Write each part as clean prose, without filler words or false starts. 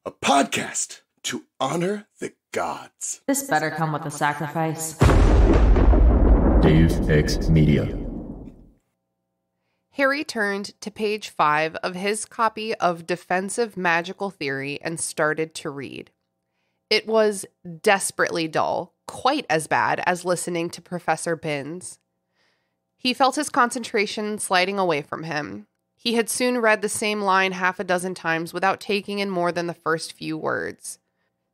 a podcast to honor the gods. This better come with a sacrifice. Dave X Media. Harry turned to page 5 of his copy of Defensive Magical Theory and started to read. It was desperately dull, quite as bad as listening to Professor Binns. He felt his concentration sliding away from him. He had soon read the same line half a dozen times without taking in more than the first few words.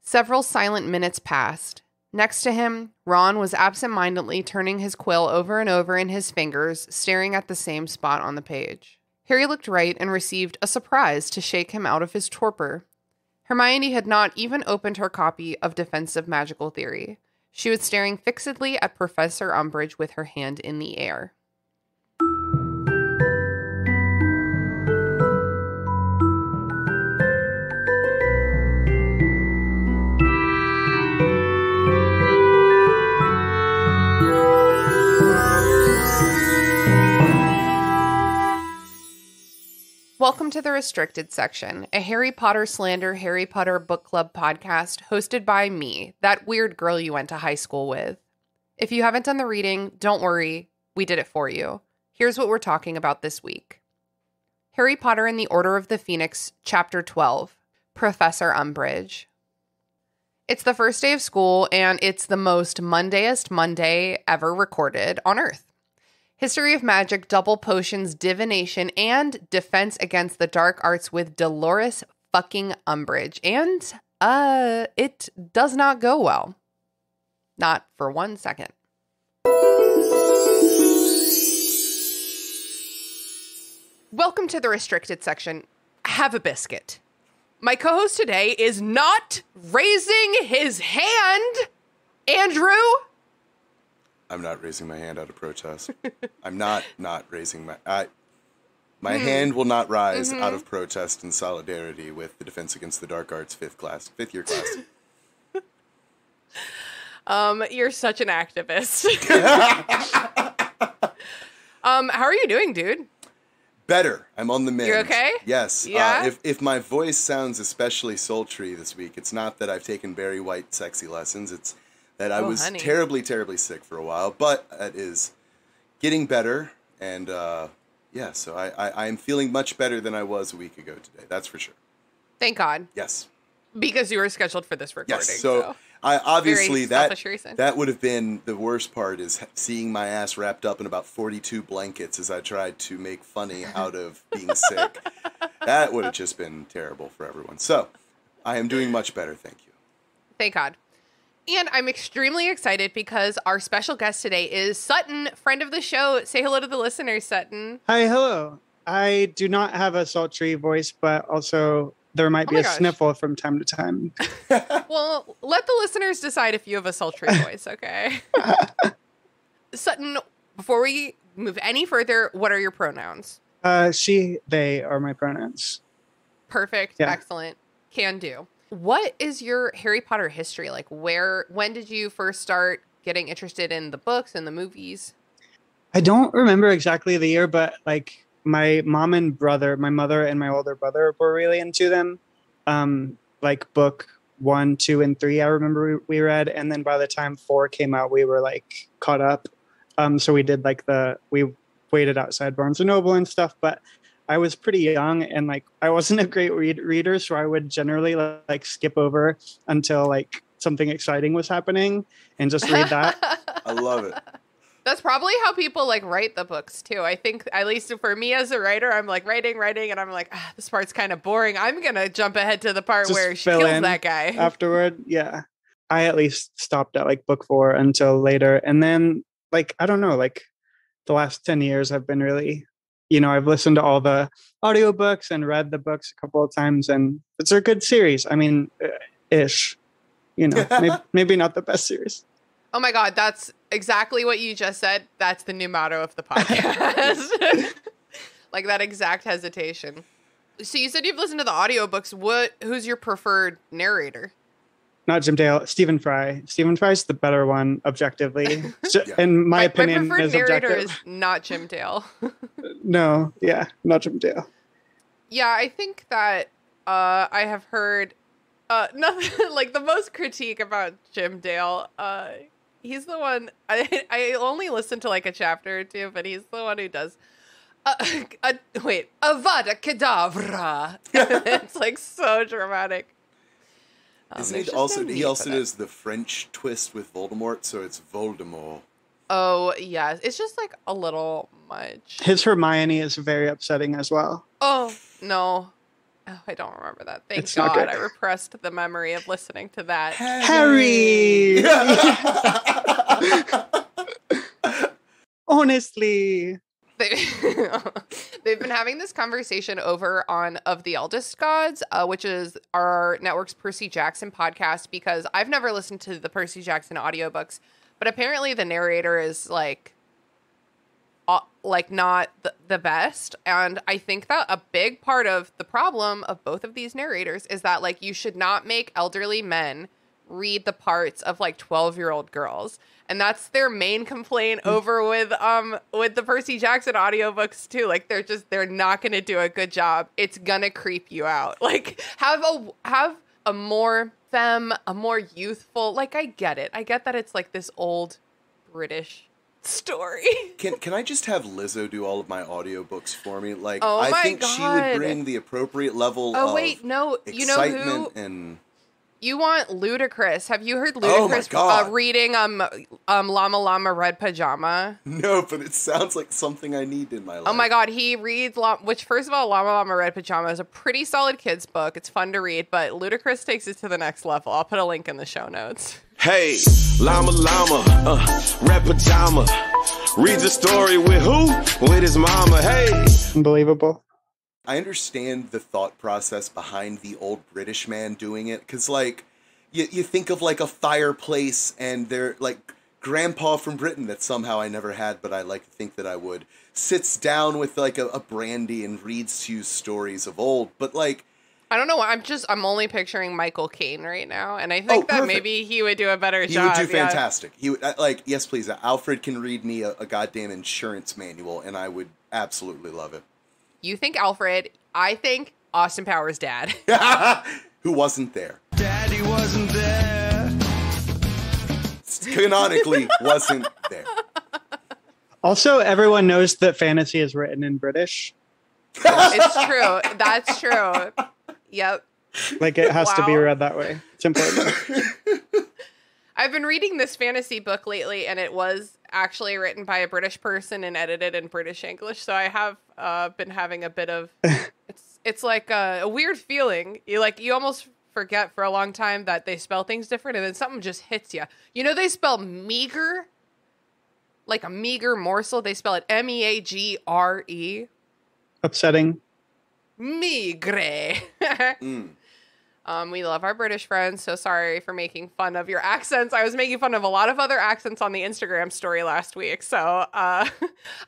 Several silent minutes passed. Next to him, Ron was absent-mindedly turning his quill over and over in his fingers, staring at the same spot on the page. Harry looked right and received a surprise to shake him out of his torpor. Hermione had not even opened her copy of Defensive Magical Theory. She was staring fixedly at Professor Umbridge with her hand in the air. Welcome to the Restricted Section, a Harry Potter slander Harry Potter book club podcast hosted by me, that weird girl you went to high school with. If you haven't done the reading, don't worry, we did it for you. Here's what we're talking about this week. Harry Potter and the Order of the Phoenix, Chapter 12, Professor Umbridge. It's the first day of school, and it's the most Mondayest Monday ever recorded on Earth. History of Magic, Double Potions, Divination, and Defense Against the Dark Arts with Dolores fucking Umbridge. And, it does not go well. Not for 1 second. Welcome to the Restricted Section. Have a biscuit. My co-host today is not raising his hand. Andrew? I'm not raising my hand out of protest. I'm not raising my hand will not rise out of protest in solidarity with the Defense Against the Dark Arts fifth year class. You're such an activist. How are you doing, dude? Better. I'm on the mend. You okay? Yes. Yeah? If my voice sounds especially sultry this week, it's not that I've taken Barry White sexy lessons. It's that I was terribly, terribly sick for a while, but it is getting better, and so I'm feeling much better than I was a week ago today. That's for sure. Thank God. Yes. Because you were scheduled for this recording. Yes. So I obviously that would have been the worst part, is seeing my ass wrapped up in about 42 blankets as I tried to make funny out of being sick. That would have just been terrible for everyone. So I am doing much better. Thank you. Thank God. And I'm extremely excited because our special guest today is Sutton, friend of the show. Say hello to the listeners, Sutton. Hi, hello. I do not have a sultry voice, but also there might be a sniffle from time to time. Well, let the listeners decide if you have a sultry voice, okay? Sutton, before we move any further, what are your pronouns? She, they are my pronouns. Perfect. Yeah. Excellent. Can do. What is your Harry Potter history like? When did you first start getting interested in the books and the movies? I don't remember exactly the year, but like my mom and brother, my mother and my older brother were really into them. Like book 1, 2, and 3, I remember we read. And then by the time 4 came out, we were like caught up. So we did we waited outside Barnes & Noble and stuff, but I was pretty young and like I wasn't a great reader, so I would generally like skip over until like something exciting was happening and just read that. I love it. That's probably how people like write the books too. I think, at least for me as a writer, I'm like writing, and I'm like, this part's kind of boring. I'm gonna jump ahead to the part just where she kills that guy. Afterward, yeah. I at least stopped at like book 4 until later, and then like I don't know, like the last 10 years I've been really. I've listened to all the audiobooks and read the books a couple of times, and it's a good series. I mean, ish. Maybe not the best series. Oh my God, that's exactly what you just said. That's the new motto of the podcast. Like that exact hesitation. So you said you've listened to the audiobooks. Who's your preferred narrator? Not Jim Dale, Stephen Fry. Stephen Fry's the better one, objectively. In my opinion, my preferred narrator objective. is not Jim Dale. No, yeah, not Jim Dale. Yeah, I think that I have heard Nothing like the most critique about Jim Dale. He's the one I only listened to like a chapter or two, but he's the one who does. Avada Kedavra. It's like so dramatic. Isn't it also? He also does the French twist with Voldemort, so it's Voldemort. Oh yes, it's just like a little much. His Hermione is very upsetting as well. Oh no. Oh, I don't remember that. Thank God I repressed the memory of listening to that. Harry! Honestly. They've been having this conversation over on Of the Eldest Gods, which is our network's Percy Jackson podcast, because I've never listened to the Percy Jackson audiobooks, but apparently the narrator is like not the best. And I think that a big part of the problem of both of these narrators is that like you should not make elderly men read the parts of like 12-year-old girls. And that's their main complaint over with the Percy Jackson audiobooks too. Like they're not going to do a good job. It's going to creep you out. Like have a more femme, a more youthful, like I get it. I get that it's like this old British story. Can I just have Lizzo do all of my audiobooks for me? Like, I think she would bring the appropriate level of excitement you know who? And you want Ludacris. Have you heard Ludacris reading Llama Llama Red Pajama? No, but it sounds like something I need in my life. Oh my God, he reads, which first of all, Llama Llama Red Pajama is a pretty solid kid's book. It's fun to read, but Ludacris takes it to the next level. I'll put a link in the show notes. Hey, llama, red pajama. Reads a story with who? With his mama. Hey. Unbelievable. I understand the thought process behind the old British man doing it. Because, like, you think of, like, a fireplace and they're, like, grandpa from Britain that somehow I never had, but I like to think that I would, sits down with, like, a brandy and reads to you stories of old. But, like, I don't know. I'm only picturing Michael Caine right now, and I think that maybe he would do a better job. He would do fantastic. He would yes, please. Alfred can read me a goddamn insurance manual, and I would absolutely love it. You think Alfred? I think Austin Powers' dad, who wasn't there. Daddy wasn't there. Canonically, wasn't there. Also, everyone knows that fantasy is written in British. It's true. That's true. Yep. Like it has to be read that way. It's important. I've been reading this fantasy book lately, and it was actually written by a British person and edited in British English. So I have been having a bit of it's like a weird feeling. You almost forget for a long time that they spell things different, and then something just hits you. You know, they spell meager like a meager morsel. They spell it MEAGRE. Upsetting. Migre. We love our British friends, so sorry for making fun of your accents. I was making fun of a lot of other accents on the Instagram story last week, so I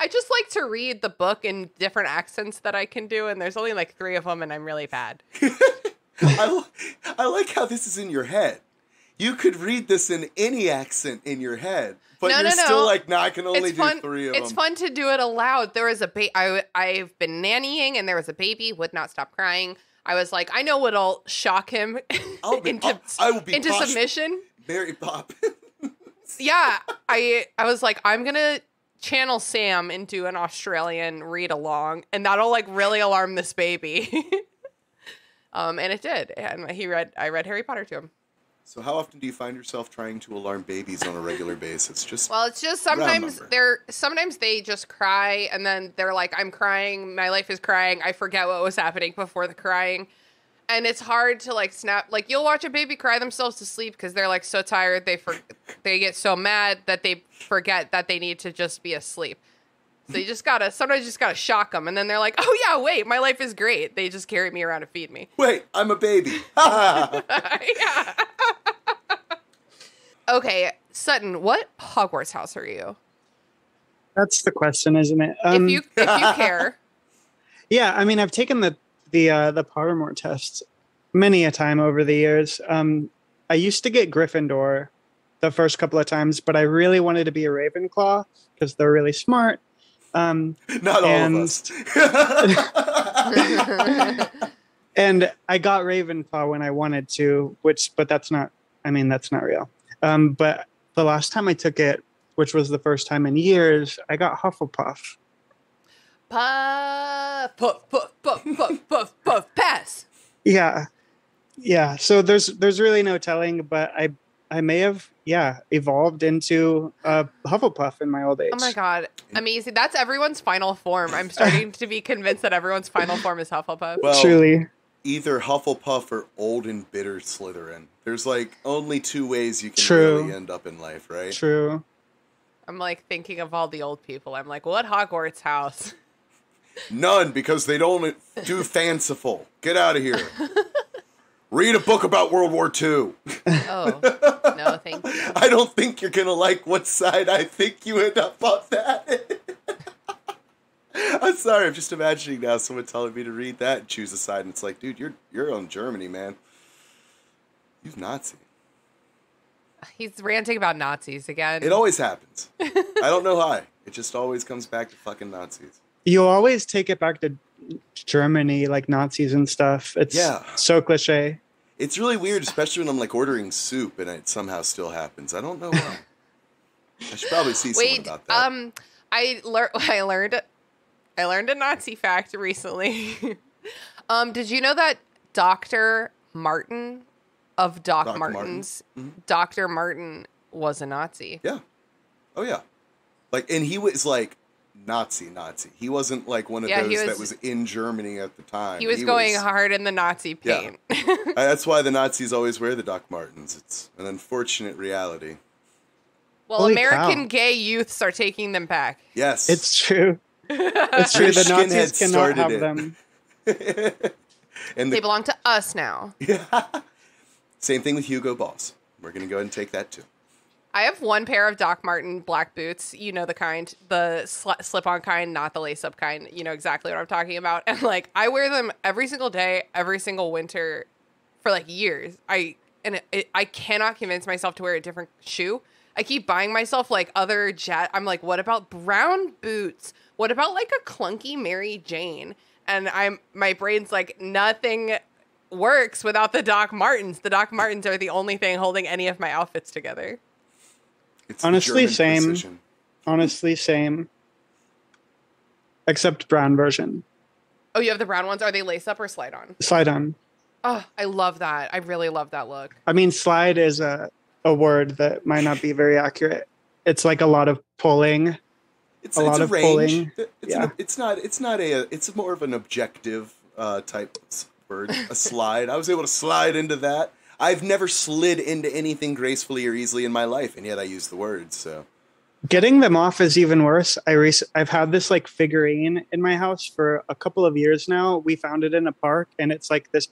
just like to read the book in different accents that I can do, and there's only like 3 of them, and I'm really bad. I like how this is in your head. You could read this in any accent in your head. But you're still like, I can only do 3 of them. It's fun to do it aloud. There was I've been nannying, and there was a baby, would not stop crying. I was like, I know what'll shock him into submission. Mary Poppins. Yeah. I was like, I'm going to channel Sam into an Australian read along, and that'll like really alarm this baby. And it did. And I read Harry Potter to him. So how often do you find yourself trying to alarm babies on a regular basis? It's just sometimes they just cry, and then they're like, I'm crying, my life is crying, I forget what was happening before the crying. And it's hard to like snap. Like you'll watch a baby cry themselves to sleep because they're like so tired, they get so mad that they forget that they need to just be asleep. So sometimes you just gotta shock them, and then they're like, oh yeah, wait, my life is great. They just carry me around to feed me. Wait, I'm a baby. Yeah. Okay, Sutton, what Hogwarts house are you? That's the question, isn't it? If you care. Yeah, I mean, I've taken the Pottermore test many a time over the years. I used to get Gryffindor the first couple of times, but I really wanted to be a Ravenclaw because they're really smart. Not all of us. And I got Ravenclaw when I wanted to, but that's not real. But the last time I took it, which was the first time in years, I got Hufflepuff. Puff, puff, puff, puff, puff, puff, puff, pass. Yeah. So there's really no telling, but I may have evolved into a Hufflepuff in my old age. Oh my god, amazing! That's everyone's final form. I'm starting to be convinced that everyone's final form is Hufflepuff. Well, truly. Either Hufflepuff or old and bitter Slytherin. There's like only two ways you can really end up in life, right? True. I'm like thinking of all the old people. I'm like, what Hogwarts house? None, because they don't do fanciful. Get out of here. Read a book about World War II. Oh, no, thank you. I don't think you're going to like what side I think you end up on that. I'm sorry, I'm just imagining now someone telling me to read that and choose a side, and it's like, dude, you're on Germany, man. He's Nazi. He's ranting about Nazis again. It always happens. I don't know why. It just always comes back to fucking Nazis. You always take it back to Germany, like Nazis and stuff. It's so cliche. It's really weird, especially when I'm like ordering soup and it somehow still happens. I don't know why. I should probably see someone about that. I learned a Nazi fact recently. Did you know that Dr. Martin of Doc Martens, Dr. Martin was a Nazi? Yeah. Oh yeah. Like, and he was like Nazi. He wasn't like one of those that was in Germany at the time. He was going hard in the Nazi paint. Yeah. That's why the Nazis always wear the Doc Martens. It's an unfortunate reality. Well, Holy American cow. gay youths are taking them back. Yes. It's true. It's true. The Nazis cannot have them. And they belong to us now. Yeah. Same thing with Hugo Boss. We're going to go ahead and take that too. I have one pair of Doc Marten black boots. You know the kind, the slip-on kind, not the lace-up kind. You know exactly what I'm talking about. And like, I wear them every single day, every single winter for like years. I cannot convince myself to wear a different shoe. I keep buying myself like other I'm like, what about brown boots? What about like a clunky Mary Jane? And my brain's like, nothing works without the Doc Martens. The Doc Martens are the only thing holding any of my outfits together. It's honestly, same. Precision. Honestly, same. Except brown version. Oh, you have the brown ones? Are they lace up or slide on? Slide on. Oh, I love that. I really love that look. I mean, slide is a word that might not be very accurate. It's like a lot of pulling. It's a range. It's more of an objective type word. A slide. I was able to slide into that. I've never slid into anything gracefully or easily in my life, and yet I use the word. So getting them off is even worse. I've had this like figurine in my house for a couple of years now. We found it in a park, and it's like this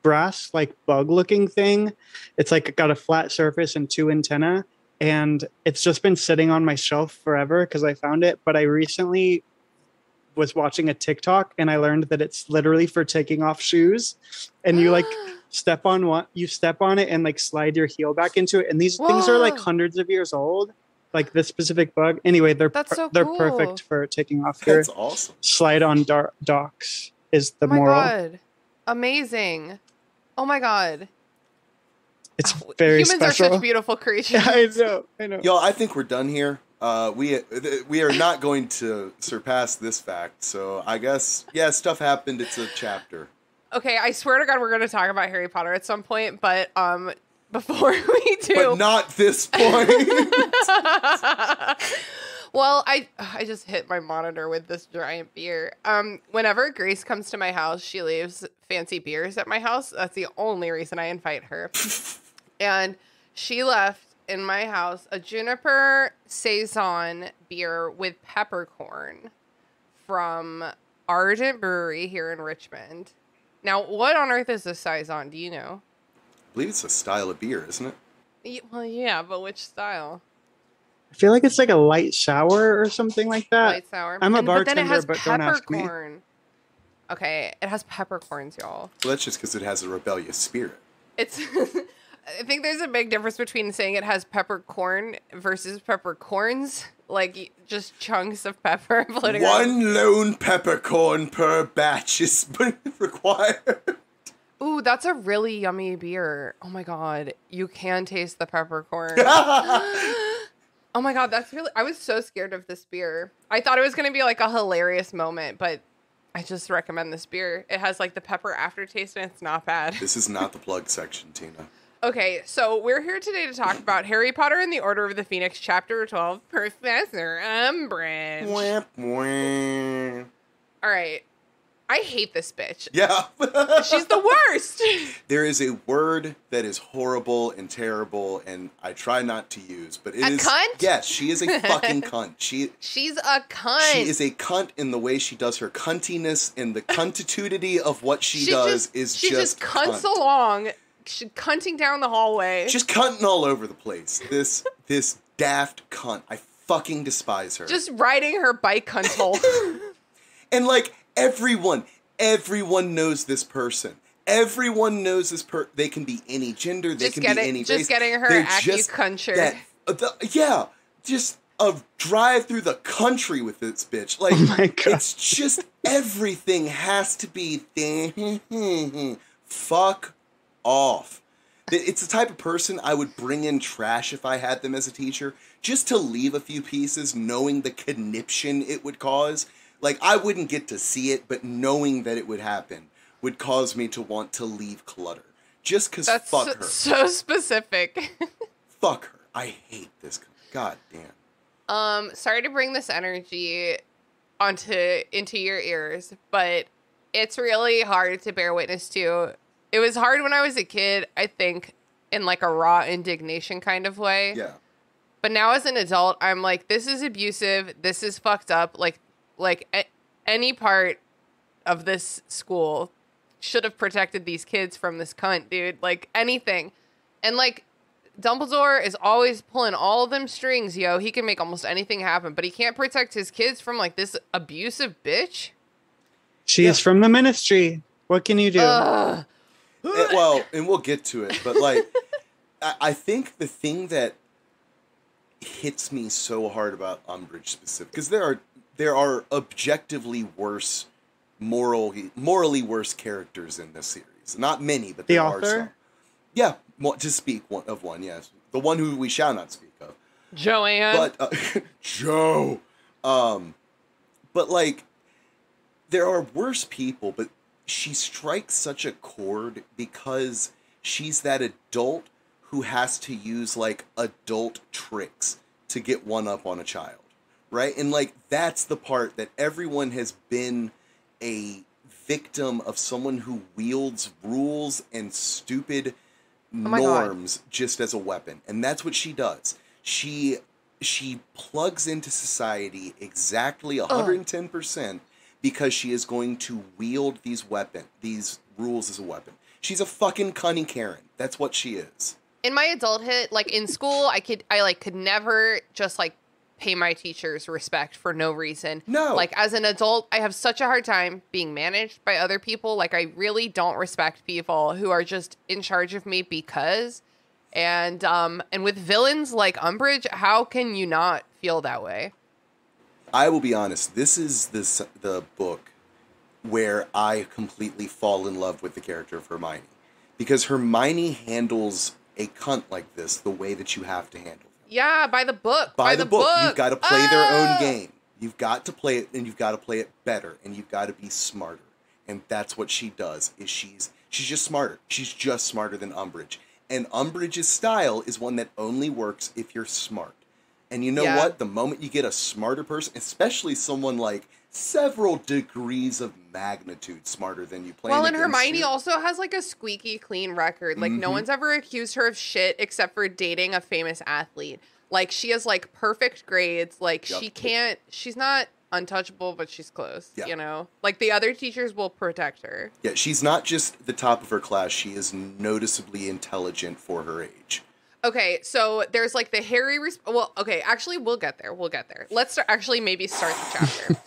brass like bug looking thing. It's like got a flat surface and two antennae, and it's just been sitting on my shelf forever because I found it. But I recently was watching a TikTok, and I learned that it's literally for taking off shoes, and you like step on it and like slide your heel back into it, and these things are like hundreds of years old, like this specific bug. Anyway, they're perfect for taking off here. That's awesome. Slide on docks is the moral. God. Amazing. Oh my god. It's very humans special. Are such beautiful creatures. I know. Yo, I think we're done here. We are not going to surpass this fact. So I guess, stuff happened. It's a chapter. Okay, I swear to God, we're going to talk about Harry Potter at some point, but before we do, but not this point. Well, I just hit my monitor with this giant beer. Whenever Grace comes to my house, she leaves fancy beers at my house. That's the only reason I invite her. And she left in my house a Juniper Saison beer with peppercorn from Ardent Brewery here in Richmond. Now, what on earth is a Saison? Do you know? I believe it's a style of beer, isn't it? Well, yeah, but which style? I feel like it's like a light sour or something like that. Light sour. I'm a bartender, but then it has but don't ask me. Okay, it has peppercorns, y'all. Well, that's just because it has a rebellious spirit. It's I think there's a big difference between saying it has peppercorn versus peppercorns. Like, just chunks of pepper floating around. One lone peppercorn per batch is required. Ooh, that's a really yummy beer. Oh my god, you can taste the peppercorn. Oh my god, that's really... I was so scared of this beer. I thought it was going to be like a hilarious moment, but I just recommend this beer. It has like the pepper aftertaste and it's not bad. This is not the plug section, Tina. Okay, so we're here today to talk about Harry Potter and the Order of the Phoenix, Chapter 12, Professor Umbridge. Wah, wah. All right. I hate this bitch. Yeah. She's the worst. There is a word that is horrible and terrible, and I try not to use, but it is... A cunt? Yes, she is a fucking cunt. She's a cunt. She is a cunt in the way she does her cuntiness, and the cuntitudity of what she does is she just cunts cunt. along. She's cunting down the hallway. She's cunting all over the place. This daft cunt. I fucking despise her. Just riding her bike cuntle. And like... Everyone knows this person. Everyone knows this they can be any gender, they can be any race. Just getting her acupuncture. Yeah, just a drive through the country with this bitch. Like, oh my God. It's just everything has to be fuck off. It's the type of person I would bring in trash if I had them as a teacher, just to leave a few pieces, knowing the conniption it would cause. Like, I wouldn't get to see it, but knowing that it would happen would cause me to want to leave clutter. Just because fuck her. That's so specific. Fuck her. I hate this. God damn. Sorry to bring this energy into your ears, but it's really hard to bear witness to. It was hard when I was a kid, I think, in like a raw indignation kind of way. Yeah. But now as an adult, I'm like, this is abusive. This is fucked up. Like any part of this school should have protected these kids from this cunt, dude. Like, anything. And, like, Dumbledore is always pulling all them strings, yo. He can make almost anything happen, but he can't protect his kids from, like, this abusive bitch. She's from the Ministry. What can you do? And we'll get to it, but, like, I think the thing that hits me so hard about Umbridge specific, because there are objectively worse, morally worse characters in this series. Not many, but there are some. Yeah, to speak of one, yes. The one who we shall not speak of. Joanne. But, Joe. But, like, there are worse people, but she strikes such a chord because she's that adult who has to use, like, adult tricks to get one up on a child. Right? And, like, that's the part that everyone has been a victim of, someone who wields rules and stupid norms just as a weapon. And that's what she does. She plugs into society exactly 110% because she is going to wield these rules as a weapon. She's a fucking cunning Karen. That's what she is. In my adulthood, like, in school, I could never just, like, pay my teachers respect for no reason. No. Like, as an adult, I have such a hard time being managed by other people. Like, I really don't respect people who are just in charge of me because. And with villains like Umbridge, how can you not feel that way? I will be honest. This is the book where I completely fall in love with the character of Hermione. Because Hermione handles a cunt like this the way that you have to handle. Yeah, by the book. By the book. You've got to play their own game. You've got to play it, and you've got to play it better, and you've got to be smarter. And that's what she does, is she's just smarter. She's just smarter than Umbridge. And Umbridge's style is one that only works if you're smart. And you know what? The moment you get a smarter person, especially someone like several degrees of magnitude smarter than you playing Well, and against Hermione you. also has, like, a squeaky clean record. Like, no one's ever accused her of shit except for dating a famous athlete. Like, she has, like, perfect grades. Like, she's not untouchable, but she's close, you know? Like, the other teachers will protect her. Yeah, she's not just the top of her class. She is noticeably intelligent for her age. Okay, so there's, like, the Harry... actually, we'll get there. Let's maybe start the chapter.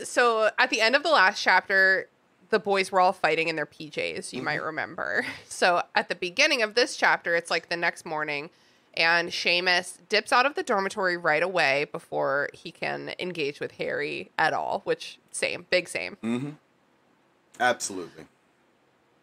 So, at the end of the last chapter, the boys were all fighting in their PJs, you might remember. So at the beginning of this chapter, it's like the next morning, and Seamus dips out of the dormitory right away before he can engage with Harry at all, which big same. Mm-hmm. Absolutely.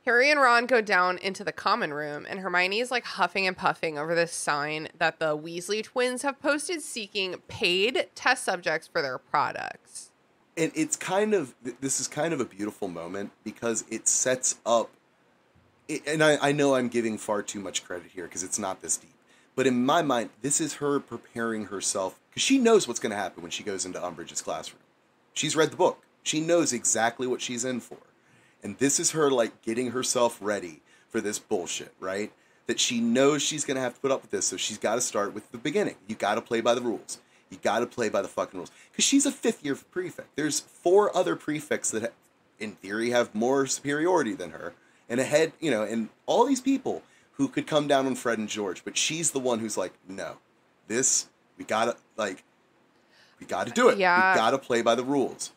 Harry and Ron go down into the common room, and Hermione is like huffing and puffing over this sign that the Weasley twins have posted seeking paid test subjects for their products. And this is kind of a beautiful moment because it sets up, and I know I'm giving far too much credit here because it's not this deep. But in my mind, this is her preparing herself because she knows what's going to happen when she goes into Umbridge's classroom. She's read the book. She knows exactly what she's in for. And this is her, like, getting herself ready for this bullshit, right? That she knows she's going to have to put up with this, so she's got to start with the beginning. You got to play by the rules. You got to play by the fucking rules. Because she's a fifth-year prefect. There's 4 other prefects that, in theory, have more superiority than her. And ahead, and all these people who could come down on Fred and George. But she's the one who's like, no, we got to do it. Yeah. We got to play by the rules.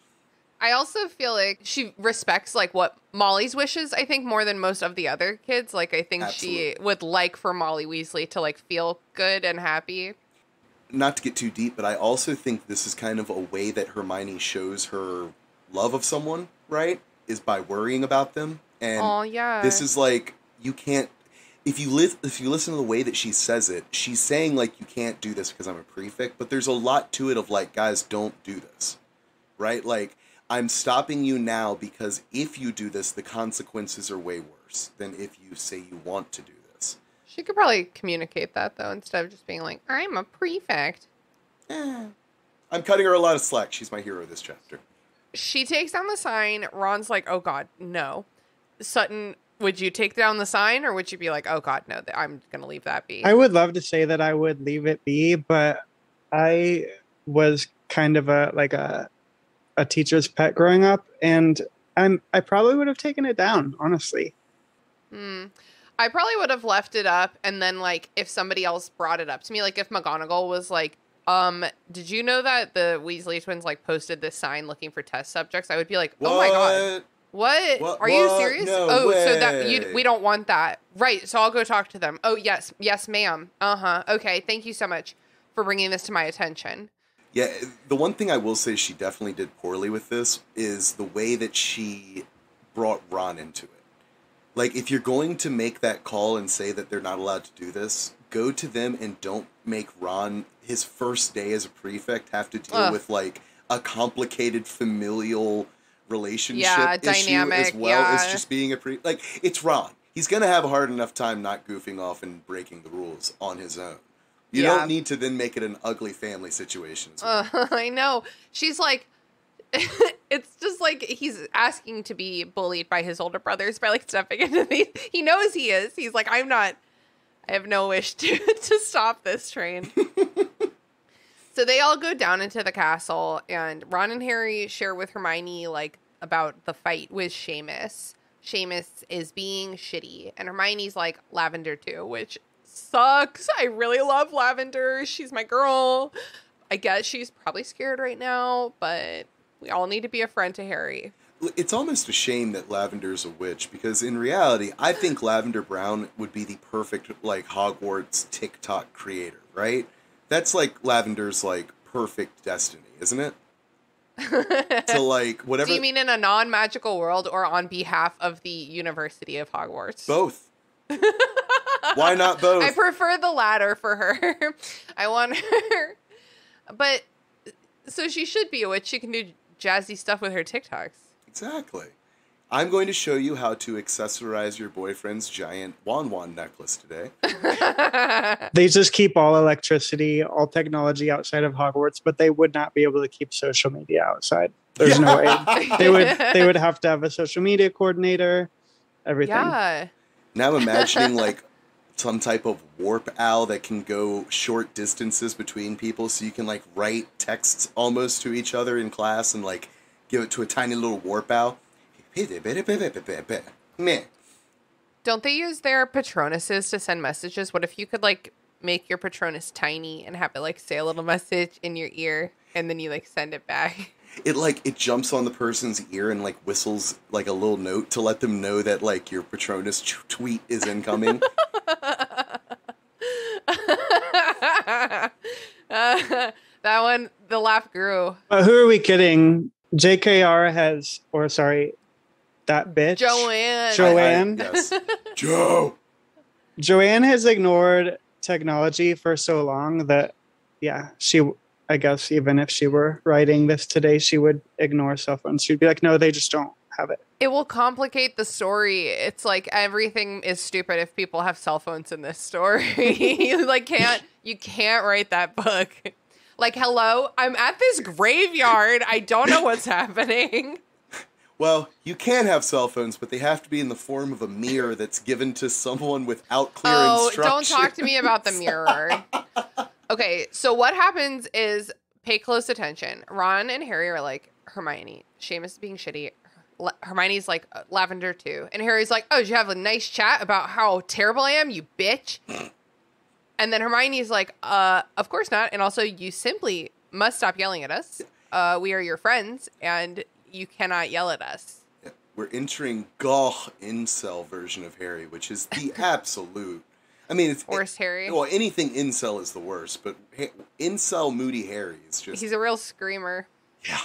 I also feel like she respects like what Molly's wishes, I think, more than most of the other kids. Like, I think Absolutely. She would like for Molly Weasley to like feel good and happy. Not to get too deep, but I also think this is kind of a way that Hermione shows her love of someone, right? Is by worrying about them. And this is like, you can't, if you listen to the way that she says it, she's saying like, you can't do this because I'm a prefect, but there's a lot to it of like, guys, don't do this, right? Like, I'm stopping you now because if you do this, the consequences are way worse than if you say you want to do this. She could probably communicate that, though, instead of just being like, I'm a prefect. I'm cutting her a lot of slack. She's my hero this chapter. She takes down the sign. Ron's like, oh, God, no. Sutton, would you take down the sign, or would you be like, oh, God, no, I'm going to leave that be? I would love to say that I would leave it be, but I was kind of a teacher's pet growing up, and I probably would have taken it down, honestly. I probably would have left it up, and then like if somebody else brought it up to me, like if McGonagall was like, did you know that the Weasley twins like posted this sign looking for test subjects? I would be like, oh my God. What? Are you serious? No way. So that we don't want that. Right. So I'll go talk to them. Oh, yes. Yes, ma'am. Okay. Thank you so much for bringing this to my attention. Yeah, the one thing I will say she definitely did poorly with this is the way that she brought Ron into it. Like, if you're going to make that call and say that they're not allowed to do this, go to them and don't make Ron, his first day as a prefect, have to deal with, like, a complicated familial relationship dynamic, issue as well as just being a prefect. Like, it's Ron. He's going to have a hard enough time not goofing off and breaking the rules on his own. You don't need to then make it an ugly family situation. I know. She's like, it's just like he's asking to be bullied by his older brothers by like stepping into these. He knows he is. He's like, I have no wish to stop this train. So they all go down into the castle, and Ron and Harry share with Hermione like about the fight with Seamus. Seamus is being shitty, and Hermione's like, Lavender too, which sucks. I really love Lavender. She's my girl. I guess she's probably scared right now, but we all need to be a friend to Harry. It's almost a shame that Lavender's a witch, because in reality, I think Lavender Brown would be the perfect, like, Hogwarts TikTok creator, right? That's, like, Lavender's, like, perfect destiny, isn't it? To, like, whatever... Do you mean in a non-magical world or on behalf of the University of Hogwarts? Both. Why not both? I prefer the latter for her. I want her... But, so she should be a witch. She can do jazzy stuff with her TikToks. Exactly. I'm going to show you how to accessorize your boyfriend's giant Wan necklace today. They just keep all electricity, all technology outside of Hogwarts, but they would not be able to keep social media outside. There's no way. They would have to have a social media coordinator, everything. Yeah. Now I'm imagining like some type of warp owl that can go short distances between people, so you can like write texts almost to each other in class and like give it to a tiny little warp owl. Meh. Don't they use their Patronuses to send messages? What if you could like make your Patronus tiny and have it like say a little message in your ear and then you like send it back? It jumps on the person's ear and like whistles like a little note to let them know that like your Patronus tweet is incoming. That one, the laugh grew. Who are we kidding? JKR has, or sorry, that bitch. Joanne. Yes. Joe. Joanne has ignored technology for so long that, yeah, I guess even if she were writing this today, she would ignore cell phones. She'd be like, no, they just don't have it. It will complicate the story. It's like everything is stupid if people have cell phones in this story. You can't write that book. Like, hello, I'm at this graveyard. I don't know what's happening. Well, you can have cell phones, but they have to be in the form of a mirror that's given to someone without clear instructions. Don't talk to me about the mirror. Okay, so what happens is, pay close attention. Ron and Harry are like, Hermione, Seamus is being shitty. Hermione's like, Lavender too. And Harry's like, oh, did you have a nice chat about how terrible I am, you bitch? And then Hermione's like, of course not. And also, you simply must stop yelling at us. We are your friends, and you cannot yell at us. Yeah, we're entering Goth incel version of Harry, which is the absolute. I mean, it's worst Harry. Well, anything incel is the worst, but incel Moody Harry is just. He's a real screamer. Yeah.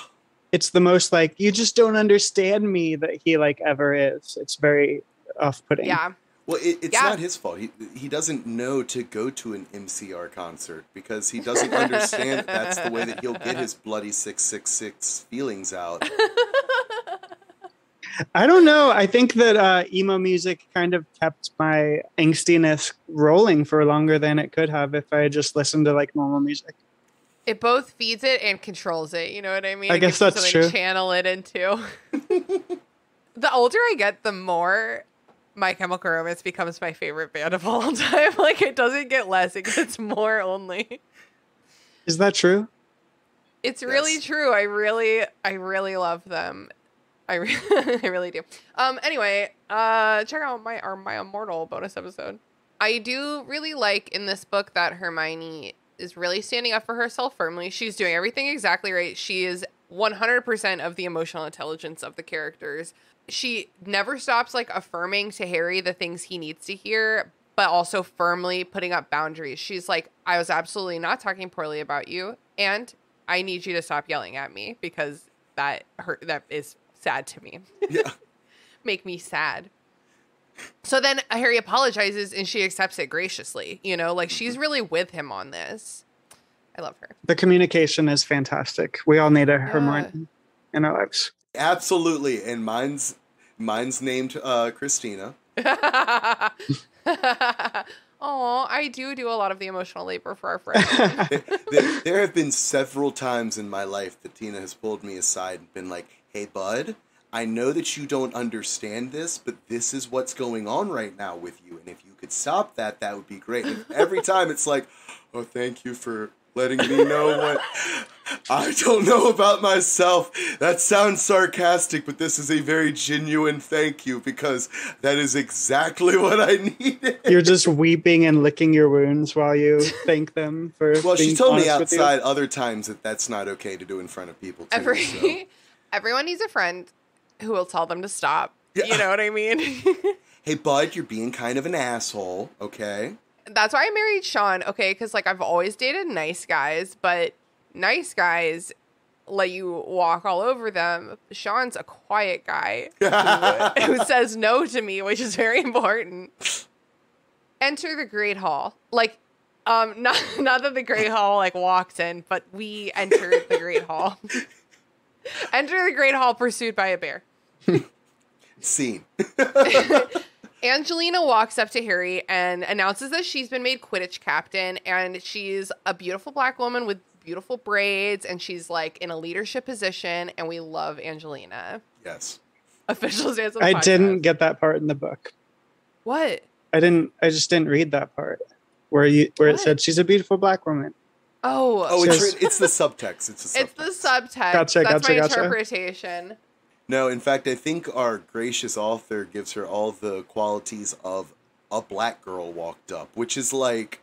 It's the most like, you just don't understand me that he like ever is. It's very off-putting. Yeah. Well, it's not his fault. He doesn't know to go to an MCR concert because he doesn't understand that's the way that he'll get his bloody 666 feelings out. I don't know. I think that emo music kind of kept my angstiness rolling for longer than it could have if I had just listened to like normal music. It both feeds it and controls it. You know what I mean? I guess that's true. To channel it into. The older I get, the more My Chemical Romance becomes my favorite band of all time. Like, it doesn't get less; it gets more only. Is that true? It's really true. I really love them. I really do. Anyway, check out my Immortal bonus episode. I do really like in this book that Hermione is really standing up for herself firmly. She's doing everything exactly right. She is 100% of the emotional intelligence of the characters. She never stops like affirming to Harry the things he needs to hear, but also firmly putting up boundaries. She's like, I was absolutely not talking poorly about you, and I need you to stop yelling at me because that is sad to me. Yeah. Make me sad. So then Harry apologizes and she accepts it graciously. You know, like she's really with him on this. I love her. The communication is fantastic. We all need a Hermione in our lives. Absolutely. And mine's named Christina. Oh, I do a lot of the emotional labor for our friends. There have been several times in my life that Tina has pulled me aside and been like, hey, bud, I know that you don't understand this, but this is what's going on right now with you. And if you could stop that, that would be great. And every time it's like, oh, thank you for letting me know what I don't know about myself. That sounds sarcastic, but this is a very genuine thank you because that is exactly what I needed. You're just weeping and licking your wounds while you thank them for Well, being she told me honest with outside other times that that's not okay to do in front of people, too. Everyone needs a friend who will tell them to stop. Yeah. You know what I mean? Hey, bud, you're being kind of an asshole, okay? That's why I married Sean, okay? Because, like, I've always dated nice guys, but nice guys let you walk all over them. Sean's a quiet guy who says no to me, which is very important. Enter the Great Hall. Like, not that the Great Hall, like, walks in, but we entered the Great Hall. Enter the Great Hall pursued by a bear. Scene. Angelina walks up to Harry and announces that she's been made Quidditch captain, and she's a beautiful black woman with beautiful braids, and she's like in a leadership position, and we love Angelina. Yes. Official stance on the I podcast. didn't get that part in the book. What? I just didn't read that part where it said she's a beautiful black woman. Oh, it's the subtext. It's the subtext. Gotcha, That's my gotcha. interpretation. No, in fact, I think our gracious author gives her all the qualities of a black girl walked up, which is like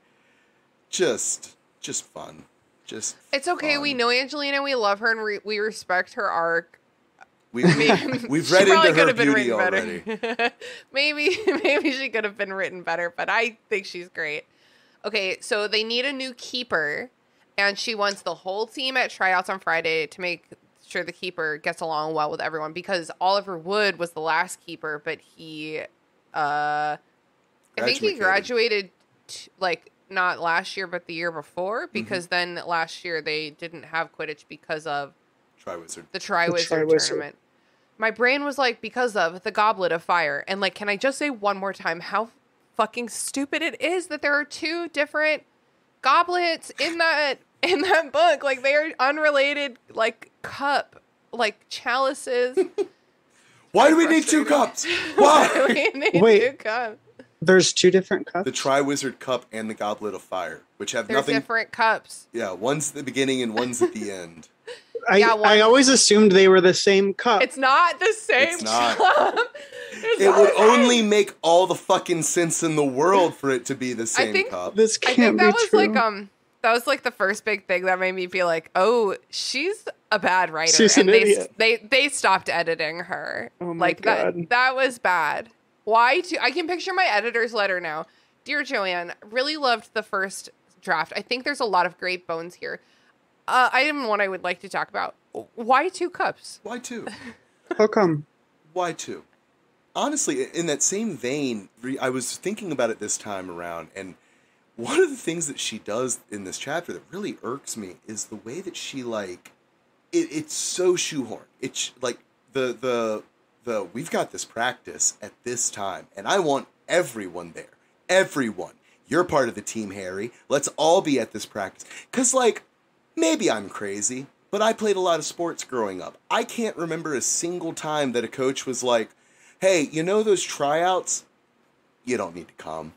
just fun. Just it's okay. fun. We know Angelina. We love her, and we respect her arc. We've read into her beauty already. maybe she could have been written better, but I think she's great. Okay, so they need a new keeper, and she wants the whole team at tryouts on Friday to make sure the keeper gets along well with everyone, because Oliver Wood was the last keeper, but he, I think he graduated like not last year, but the year before, because then last year they didn't have Quidditch because of the Triwizard tournament. My brain was like, because of the Goblet of Fire. And like, can I just say one more time how fucking stupid it is that there are two different goblets in that book? Like, they are unrelated, like, chalices. Why do we need two cups? Why? Do we need two cups? There's two different cups? The Triwizard Cup and the Goblet of Fire, which have They're different cups. Yeah, one's at the beginning and one's at the end. I always assumed they were the same cup. It's not the same cup. It would only make all the fucking sense in the world for it to be the same cup. This can't be true. That was like the first big thing that made me feel like, oh, she's a bad writer. She's an idiot. They stopped editing her. Oh my God. That was bad. I can picture my editor's letter now. Dear Joanne, really loved the first draft. I think there's a lot of great bones here. Item one I would like to talk about. Why two cups? Why two? How come? Why two? Honestly, in that same vein, I was thinking about it this time around, and one of the things that she does in this chapter that really irks me is the way that she, like, it's so shoehorned. It's like the we've got this practice at this time, and I want everyone there. Everyone. You're part of the team, Harry. Let's all be at this practice. Because, like, maybe I'm crazy, but I played a lot of sports growing up. I can't remember a single time that a coach was like, hey, you know those tryouts? You don't need to come.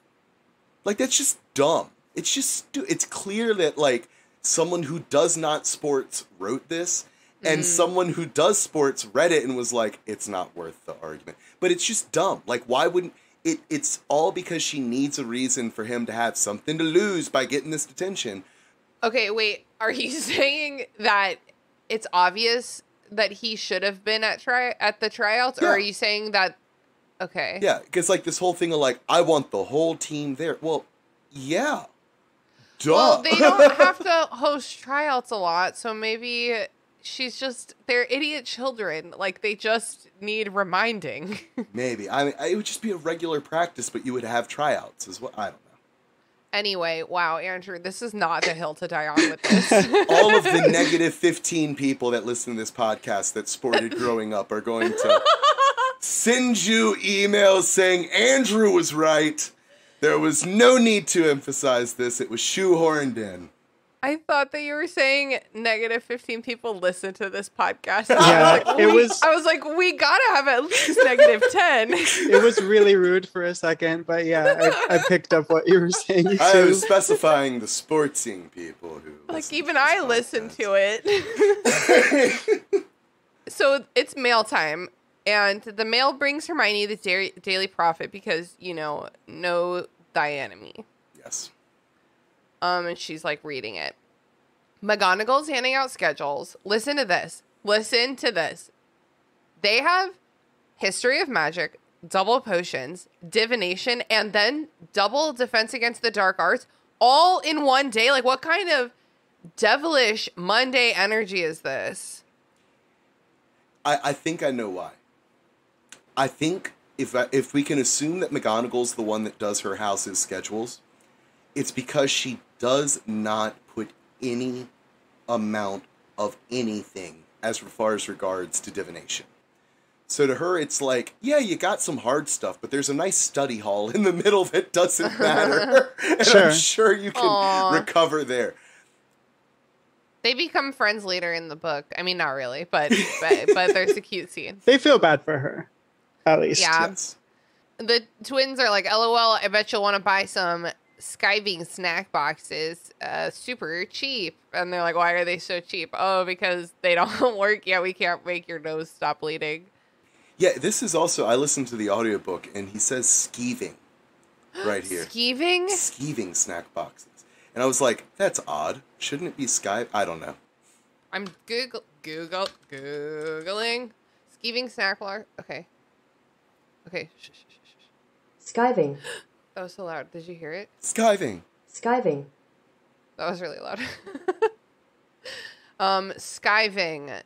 Like, that's just dumb. It's just, it's clear that, like, someone who does not sports wrote this, and someone who does sports read it and was like, it's not worth the argument. But it's just dumb. Like, why wouldn't, it's all because she needs a reason for him to have something to lose by getting this detention. Okay, wait. Are you saying that it's obvious that he should have been at the tryouts, or are you saying that? Okay. Yeah, because like this whole thing of like, I want the whole team there. Well, yeah. Duh. Well, they don't have to host tryouts a lot, so maybe they're idiot children. Like, they just need reminding. Maybe. I mean, it would just be a regular practice, but you would have tryouts as well. I don't know. Anyway, wow, Andrew, this is not the hill to die on with this. All of the negative 15 people that listen to this podcast that sported growing up are going to send you emails saying Andrew was right. There was no need to emphasize this. It was shoehorned in. I thought that you were saying negative 15 people listen to this podcast. Yeah, I was like, we gotta have at least negative 10. It was really rude for a second, but yeah, I picked up what you were saying. I was specifying the sportsing people who like even I listen to it. So it's mail time, and the mail brings Hermione the Daily Prophet because, you know Dianemy. Yes. And she's like reading it. McGonagall's handing out schedules. Listen to this. They have History of Magic, double potions, divination, and then double defense against the dark arts all in one day. Like, what kind of devilish Monday energy is this? I think I know why. I think if we can assume that McGonagall's the one that does her house's schedules, it's because she does not put any amount of anything as far as regards to divination. So to her, it's like, yeah, you got some hard stuff, but there's a nice study hall in the middle that doesn't matter. And sure. I'm sure you can recover there. They become friends later in the book. I mean, not really, but there's a cute scene. They feel bad for her, at least. Yeah. Yes. The twins are like, LOL, I bet you'll want to buy some skiving snack boxes, super cheap. And they're like, why are they so cheap? Oh, because they don't work yet. We can't make your nose stop bleeding. Yeah, this is also, I listened to the audiobook, and he says skeeving right here. Skeeving? Skeeving snack boxes. And I was like, that's odd. Shouldn't it be Sky? I don't know. I'm Googling. Skeeving snack bar. Okay. Shh. Skiving. That was so loud. Did you hear it? Skiving. Skiving. That was really loud. Skiving.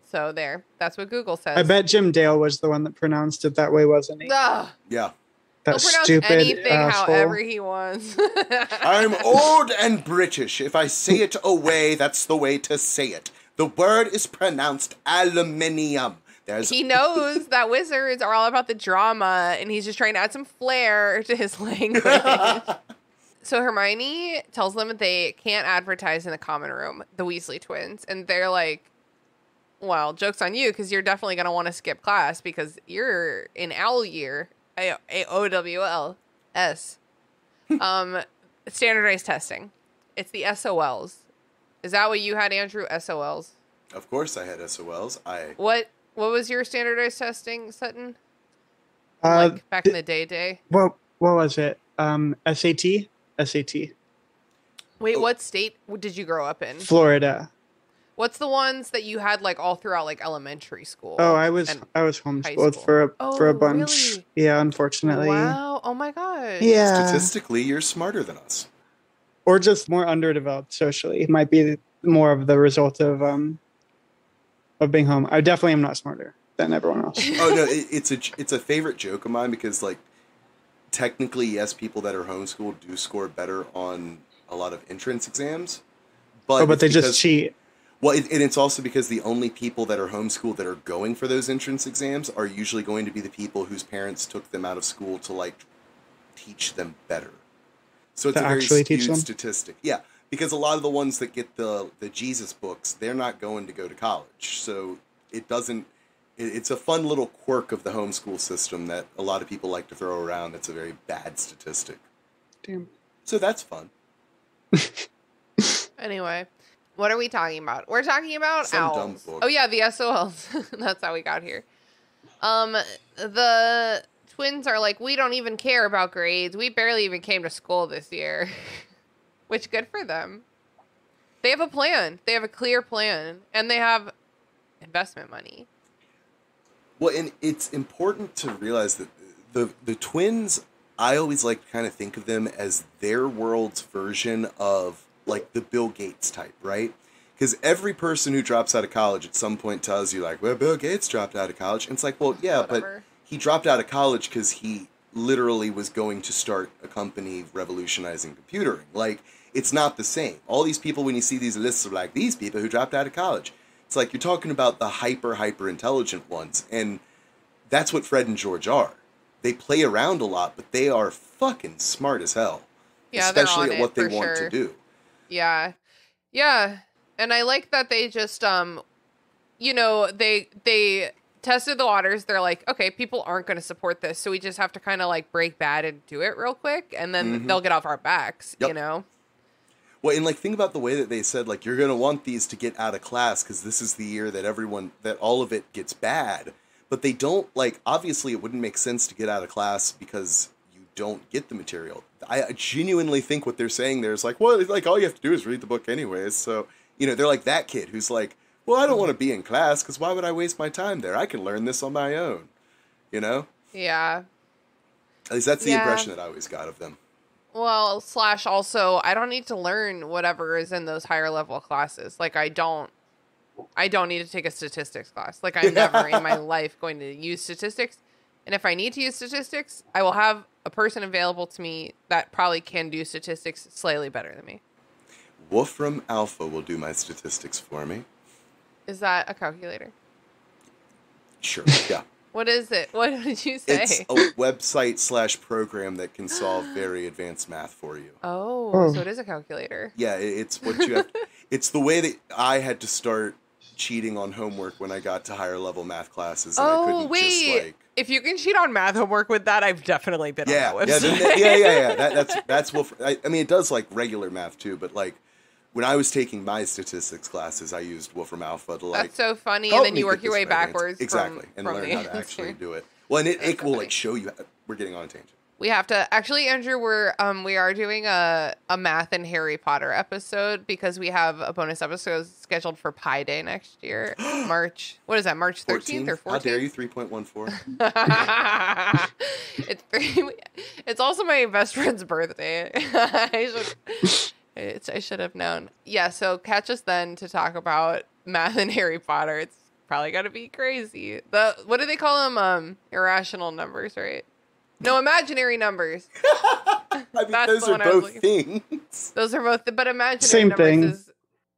So there. That's what Google says. I bet Jim Dale was the one that pronounced it that way, wasn't he? Ugh. Yeah. That He'll pronounce stupid anything asshole. however he wants. I'm old and British. If I say it away, that's the way to say it. The word is pronounced aluminium. He knows that wizards are all about the drama, and he's just trying to add some flair to his language. So Hermione tells them that they can't advertise in the common room, the Weasley twins. And they're like, well, joke's on you, because you're definitely going to want to skip class because you're in owl year. AOWLS. Standardized testing. It's the SOLs. Is that what you had, Andrew? SOLs? Of course I had SOLs. What was your standardized testing, Sutton? Like back in the day? What was it? SAT? SAT. Wait, what state did you grow up in? Florida. What's the ones that you had like all throughout like elementary school? Oh, I was homeschooled for a bunch. Really? Yeah, unfortunately. Wow. Oh my gosh. Yeah. Statistically, you're smarter than us. Or just more underdeveloped socially. It might be more of the result of being home. I definitely am not smarter than everyone else. Oh no, it's a favorite joke of mine because like technically, yes, people that are homeschooled do score better on a lot of entrance exams. But they just cheat. Well, and it's also because the only people that are homeschooled that are going for those entrance exams are usually going to be the people whose parents took them out of school to like teach them better. So it's a very skewed statistic. Yeah, because a lot of the ones that get the Jesus books, they're not going to go to college. So it doesn't. It's a fun little quirk of the homeschool system that a lot of people like to throw around. That's a very bad statistic. Damn. So that's fun. Anyway, what are we talking about? We're talking about some owls. dumb book. Oh yeah, the SOLs. That's how we got here. The twins are like, we don't even care about grades. We barely even came to school this year. Which, good for them. They have a plan. They have a clear plan. And they have investment money. Well, and it's important to realize that the twins, I always like to kind of think of them as their world's version of like the Bill Gates type, right? Because every person who drops out of college at some point tells you like, well, Bill Gates dropped out of college. And it's like, well, yeah, Whatever. But he dropped out of college because he literally was going to start a company revolutionizing computing. Like, it's not the same. All these people, when you see these lists of like these people who dropped out of college, it's like you're talking about the hyper intelligent ones. And that's what Fred and George are. They play around a lot, but they are fucking smart as hell. Yeah, especially they're on at what they it, for want sure. to do. Yeah. Yeah. And I like that they just, they tested the waters. They're like, okay, people aren't going to support this. So we just have to kind of like break bad and do it real quick. And then they'll get off our backs, Yep. you know? Well, and like think about the way that they said, like, you're going to want these to get out of class because this is the year that all of it gets bad. But they don't, like, obviously it wouldn't make sense to get out of class because you don't get the material. I genuinely think what they're saying there is like, well, like all you have to do is read the book anyways. So, they're like that kid who's like, well, I don't want to be in class because why would I waste my time there? I can learn this on my own, Yeah. At least that's the impression that I always got of them. Well, / also, I don't need to learn whatever is in those higher level classes. Like, I don't need to take a statistics class. Like, I'm never in my life going to use statistics. And if I need to use statistics, I will have a person available to me that probably can do statistics slightly better than me. Wolfram Alpha will do my statistics for me. Is that a calculator? Sure, yeah. What is it? What did you say? It's a website / program that can solve very advanced math for you. Oh, so it is a calculator. Yeah, it's what you have. It's the way that I had to start cheating on homework when I got to higher level math classes. And I couldn't just like. If you can cheat on math homework with that, I've definitely been on that website. Yeah. That's Wolf. I mean, it does like regular math too, but like when I was taking my statistics classes, I used Wolfram Alpha to like. That's so funny, and then you work your way backwards. Exactly, and learn how to actually do it. Well, and it will like show you. We're getting on a tangent. We have to actually, Andrew. We are doing a math and Harry Potter episode because we have a bonus episode scheduled for Pi Day next year, March. What is that? March 13th or 14th? How dare you? 3.14. It's also my best friend's birthday. I should have known. Yeah. So catch us then to talk about math and Harry Potter. It's probably gonna be crazy. What do they call them? Irrational numbers, right? No, imaginary numbers. I mean, those are both things. Those are both, but imaginary Same numbers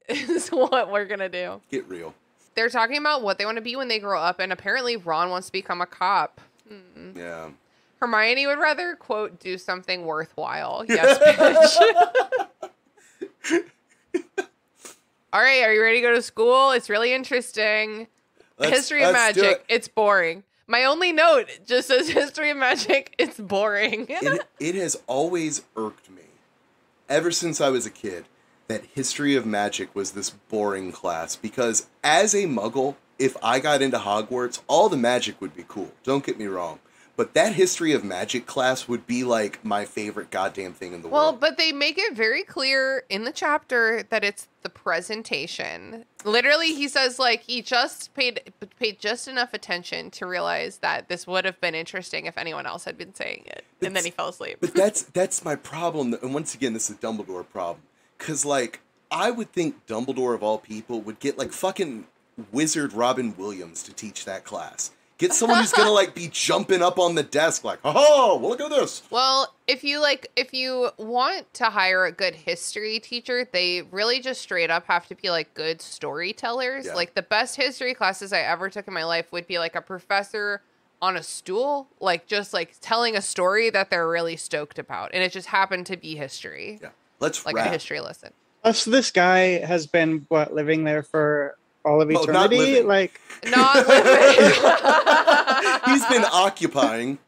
is what we're going to do. Get real. They're talking about what they want to be when they grow up, and apparently Ron wants to become a cop. Yeah. Hermione would rather, quote, do something worthwhile. Yes, bitch. All right, are you ready to go to school? It's really interesting. History of magic. It's boring. My only note just says history of magic. It's boring. It has always irked me, ever since I was a kid, that history of magic was this boring class. Because as a muggle, if I got into Hogwarts, all the magic would be cool. Don't get me wrong. But that history of magic class would be like my favorite goddamn thing in the world. Well, but they make it very clear in the chapter that it's the presentation. Literally, he says like he just paid just enough attention to realize that this would have been interesting if anyone else had been saying it, and then he fell asleep. But that's my problem. And once again, this is a Dumbledore problem. Because like I would think Dumbledore of all people would get like fucking wizard Robin Williams to teach that class. Get someone who's gonna like be jumping up on the desk like, oh, well, look at this. Well, if you want to hire a good history teacher, they really just straight up have to be like good storytellers. Yeah. Like the best history classes I ever took in my life would be like a professor on a stool, like just like telling a story that they're really stoked about, and it just happened to be histoy. Yeah, let's like rap. A history lesson. Plus, this guy has been living there for all of eternity. Not living. He's been occupying.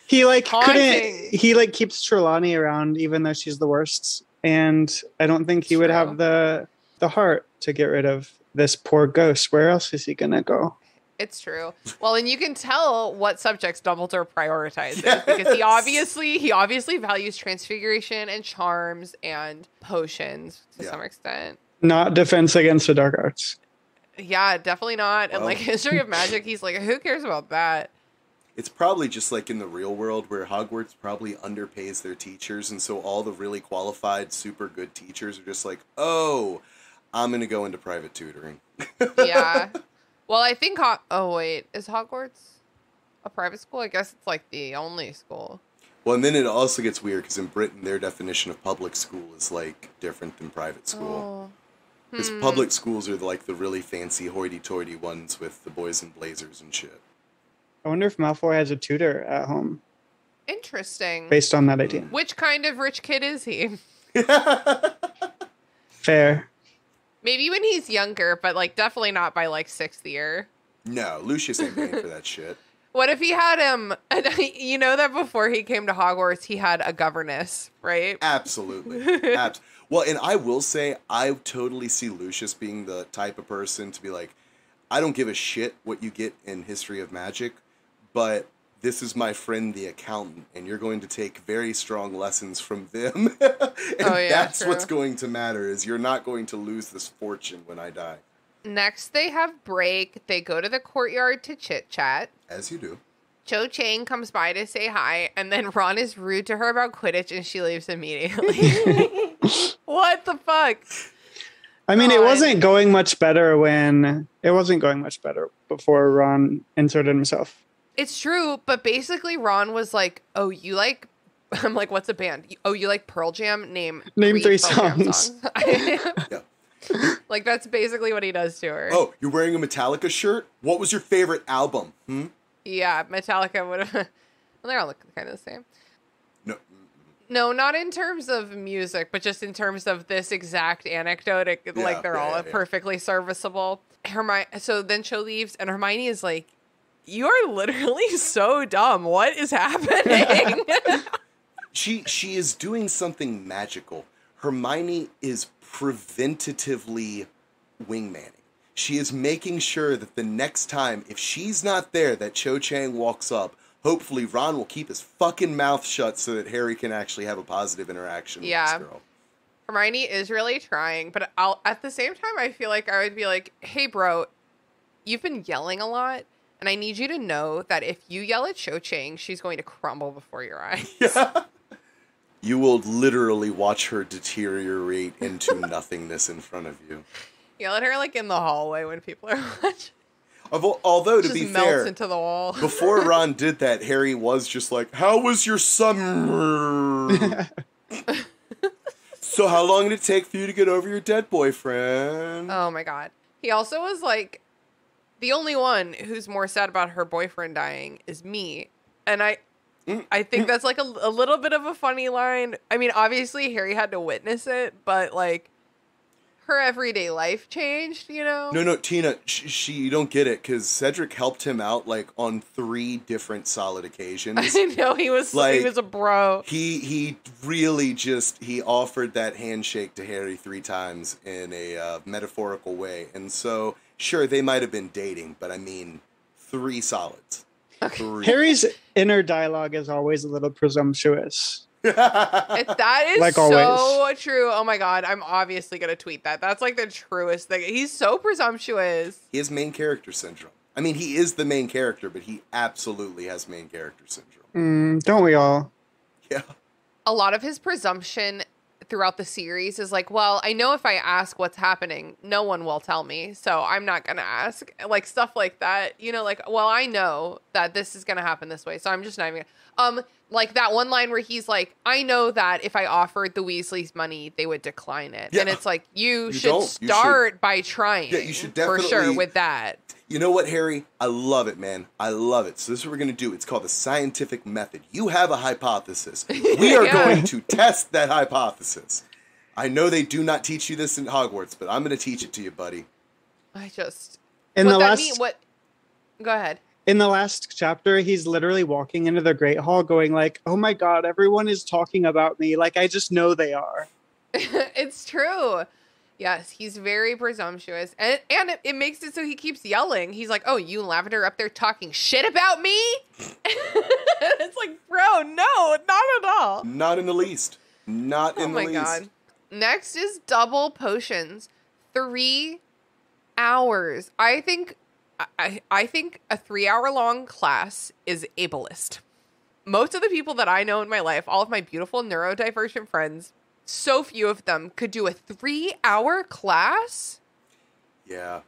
He Haunting. He keeps Trelawney around even though she's the worst. And I don't think he would have the heart to get rid of this poor ghost. Where else is he gonna go? It's true. Well, and you can tell what subjects Dumbledore prioritizes because he obviously values transfiguration and charms and potions to some extent. Not defense against the dark arts. Yeah, definitely not. And like history of magic, he's like, who cares about that? It's probably just like in the real world where Hogwarts probably underpays their teachers. And so all the really qualified, super good teachers are just like, oh, I'm going to go into private tutoring. Yeah. Well, I think, is Hogwarts a private school? I guess it's like the only school. Well, and then it also gets weird because in Britain, their definition of public school is like different than private school. Because public schools are like the really fancy hoity-toity ones with the boys in blazers and shit. I wonder if Malfoy has a tutor at home. Interesting. Based on that idea. Which kind of rich kid is he? Fair. Maybe when he's younger, but like definitely not by like 6th year. No, Lucius ain't paying for that shit. What if he had him, you know that before he came to Hogwarts, he had a governess, right? Absolutely. Well, and I will say, I totally see Lucius being the type of person to be like, I don't give a shit what you get in History of Magic, but this is my friend the accountant, and you're going to take very strong lessons from them. That's true. What's going to matter, is you're not going to lose this fortune when I die. Next, they have break. They go to the courtyard to chit-chat. As you do. Cho Chang comes by to say hi, and then Ron is rude to her about Quidditch, and she leaves immediately. What the fuck? I mean, it wasn't going much better before Ron inserted himself. It's true, but basically Ron was like, oh, you like... I'm like, what's a band? Oh, you like Pearl Jam? Name 3 songs. Yeah. Like, that's basically what he does to her. Oh, you're wearing a Metallica shirt? What was your favorite album? Yeah, Metallica would have... Well, they all look kind of the same. No, not in terms of music, but just in terms of this exact anecdote. They're all perfectly serviceable. So then Cho leaves, and Hermione is like, you are literally so dumb. What is happening? She is doing something magical. Hermione is preventatively wingmanning. She is making sure that the next time, if she's not there, that Cho Chang walks up, hopefully Ron will keep his fucking mouth shut so that Harry can actually have a positive interaction with this girl. Hermione is really trying, but at the same time, I feel like I would be like, hey, bro, you've been yelling a lot, and I need you to know that if you yell at Cho Chang, she's going to crumble before your eyes. Yeah. You will literally watch her deteriorate into nothingness in front of you. Yell at her like in the hallway when people are watching. Although, to be fair, melts into the wall. Before Ron did that, Harry was just like, how was your summer? So how long did it take for you to get over your dead boyfriend? Oh my god. He also was like, the only one who's more sad about her boyfriend dying is me. And I think that's like a little bit of a funny line. I mean, obviously Harry had to witness it, but like her everyday life changed, you know? No, Tina, you don't get it, because Cedric helped him out like on 3 different solid occasions. I know, he was a bro. He really he offered that handshake to Harry 3 times in a metaphorical way, and so sure they might have been dating, but I mean 3 solids. Okay. 3. Harry's inner dialogue is always a little presumptuous. That is like so always. true. Oh my god, I'm obviously gonna tweet that. That's like the truest thing. He's so presumptuous. He has main character syndrome. I mean, he is the main character, but he absolutely has main character syndrome. Don't we all? Yeah. A lot of his presumption throughout the series is like, well, I know if I ask what's happening, no one will tell me, so I'm not gonna ask. Like stuff like that, you know, like, well, I know that this is gonna happen this way, so I'm just not even gonna. Like that one line where he's like, I know that if I offered the Weasleys money, they would decline it. Yeah. And it's like, you should start by trying. Yeah, you should definitely. For sure with that. You know what, Harry? I love it, man. I love it. So this is what we're going to do. It's called the scientific method. You have a hypothesis. We are going to test that hypothesis. I know they do not teach you this in Hogwarts, but I'm going to teach it to you, buddy. Go ahead. In the last chapter, he's literally walking into the Great Hall going like, oh my god, everyone is talking about me. Like, I just know they are. It's true. Yes, he's very presumptuous. And it makes it so he keeps yelling. He's like, oh, you and Lavender up there talking shit about me? It's like, bro, no, not at all. Not in the least. Not in the least. Oh my god. Next is double potions. 3 hours. I think a 3-hour-long class is ableist. Most of the people that I know in my life, all of my beautiful neurodivergent friends, so few of them could do a 3-hour class. Yeah.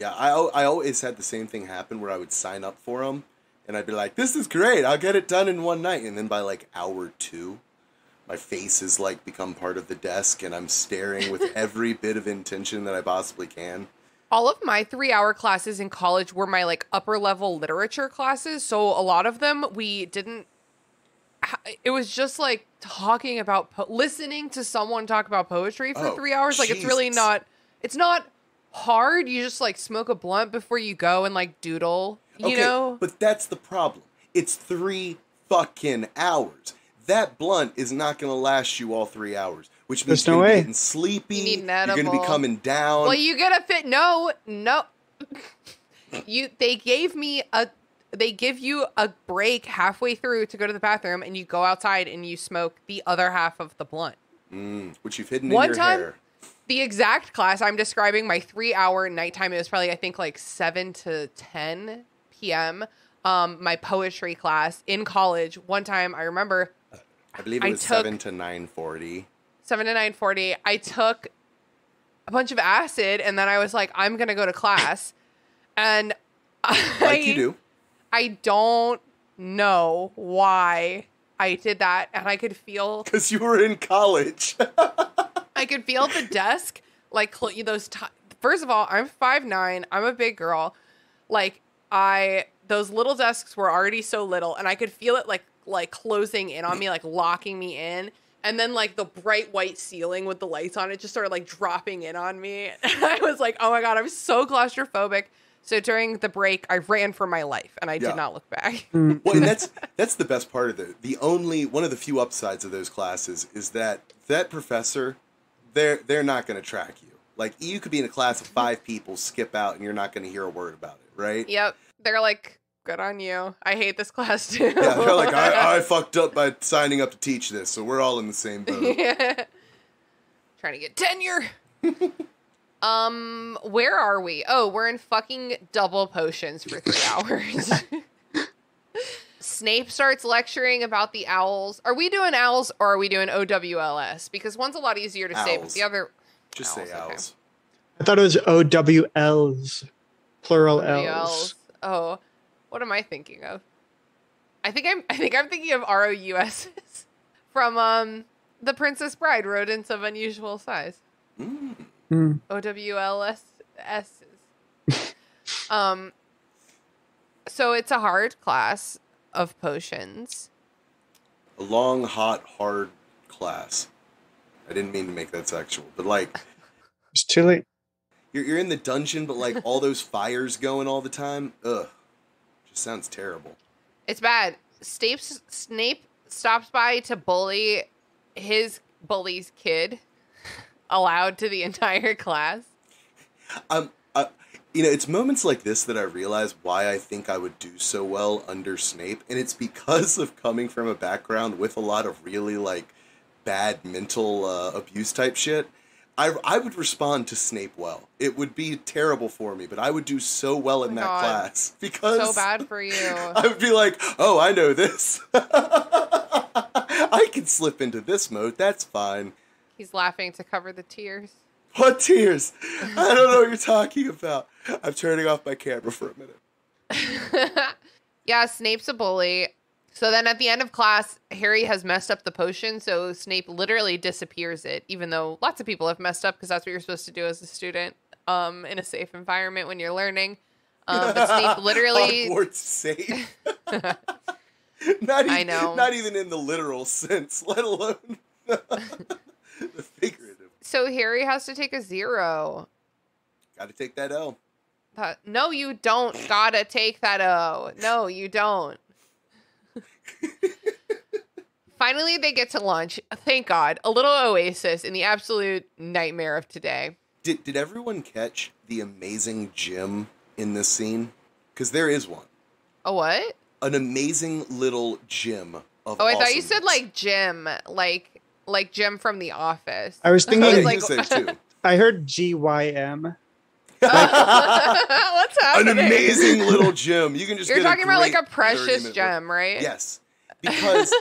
I always had the same thing happen where I would sign up for them, and I'd be like, this is great, I'll get it done in one night. And then by like hour 2, my face has like become part of the desk, and I'm staring with every bit of intention that I possibly can. All of my 3-hour classes in college were my like upper level literature classes. So a lot of them it was just like talking about, listening to someone talk about poetry for 3 hours. Like it's really not, it's not hard. You just like smoke a blunt before you go and like doodle, you know? But that's the problem. It's 3 fucking hours. That blunt is not going to last you all 3 hours. Which means you're getting sleepy. You need an edible. You're going to be coming down. Well, you get a fit. No. They give you a break halfway through to go to the bathroom, and you go outside and you smoke the other half of the blunt. Which you've hidden in your hair. The exact class I'm describing, my 3-hour nighttime, it was probably, I think, like 7 to 10 p.m. My poetry class in college. One time, I remember. I believe it was 7 to 9:40. 7 to 9:40. I took a bunch of acid, and then I was like, I'm going to go to class. And like you do. I don't know why I did that. And I could feel... Because you were in college. I could feel the desk, like, first of all, I'm 5'9". I'm a big girl. Like, those little desks were already so little, and I could feel it, like closing in on me, like, locking me in. And then, like, the bright white ceiling with the lights on it just started, like, dropping in on me. And I was like, oh, my God, I'm so claustrophobic. So during the break, I ran for my life, and I did not look back. Well, and that's the best part of one of the few upsides of those classes is that professor, they're not going to track you. Like, you could be in a class of 5 people, skip out, and you're not going to hear a word about it, right? Yep. They're like, Good on you. I hate this class too. Yeah, they're like, I fucked up by signing up to teach this, so we're all in the same boat. Yeah. Trying to get tenure. Where are we? Oh, we're in fucking double potions for 3 hours. Snape starts lecturing about the owls. Are we doing owls or are we doing OWLS? Because one's a lot easier to say, but the other... Just say owls. Okay. I thought it was OWLs, plural L's. Oh, what am I thinking of? I think I'm thinking of ROUSs from The Princess Bride, Rodents of Unusual Size. OWLSs. So it's a hard class of potions. A long, hot, hard class. I didn't mean to make that sexual, but like... It's too late. You're in the dungeon, but like all those fires going all the time. Ugh. Just sounds terrible. It's bad. Snape stops by to bully his bully's kid aloud to the entire class. It's moments like this that I realize why I think I would do so well under Snape, and it's because of coming from a background with a lot of really like bad mental abuse type shit. I would respond to Snape well. It would be terrible for me, but I would do so well in that class because so bad for you. I would be like, oh, I know this. I can slip into this mode. That's fine. He's laughing to cover the tears. What tears? I don't know what you're talking about. I'm turning off my camera for a minute. Yeah, Snape's a bully. So then at the end of class, Harry has messed up the potion, so Snape literally disappears it, even though lots of people have messed up because that's what you're supposed to do as a student in a safe environment when you're learning. But Snape literally... Hogwarts safe. Not even in the literal sense, let alone the figurative. So Harry has to take a 0. Gotta take that L. No, you don't gotta take that O. No, you don't. Finally, they get to lunch. Thank God. A little oasis in the absolute nightmare of today. Did everyone catch the amazing gym in this scene? Because there is one. A what? An amazing little gym of I thought you said like Jim, like Jim from The Office. I was thinking like too. I heard GYM. What's happening? An amazing little gym. You can just. You're talking about like a precious gem, right? Yes, because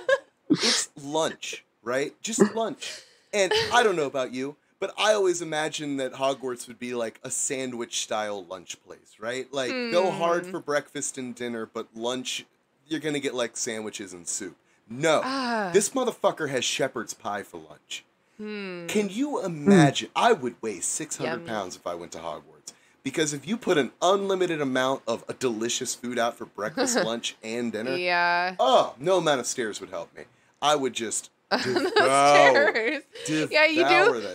it's lunch, right? Just lunch. And I don't know about you, but I always imagine that Hogwarts would be like a sandwich-style lunch place, right? Like go hard for breakfast and dinner, but lunch you're gonna get like sandwiches and soup. No, this motherfucker has shepherd's pie for lunch. Can you imagine? I would weigh 600 pounds if I went to Hogwarts. Because if you put an unlimited amount of a delicious food out for breakfast, lunch, and dinner, no amount of stairs would help me. I would just devour that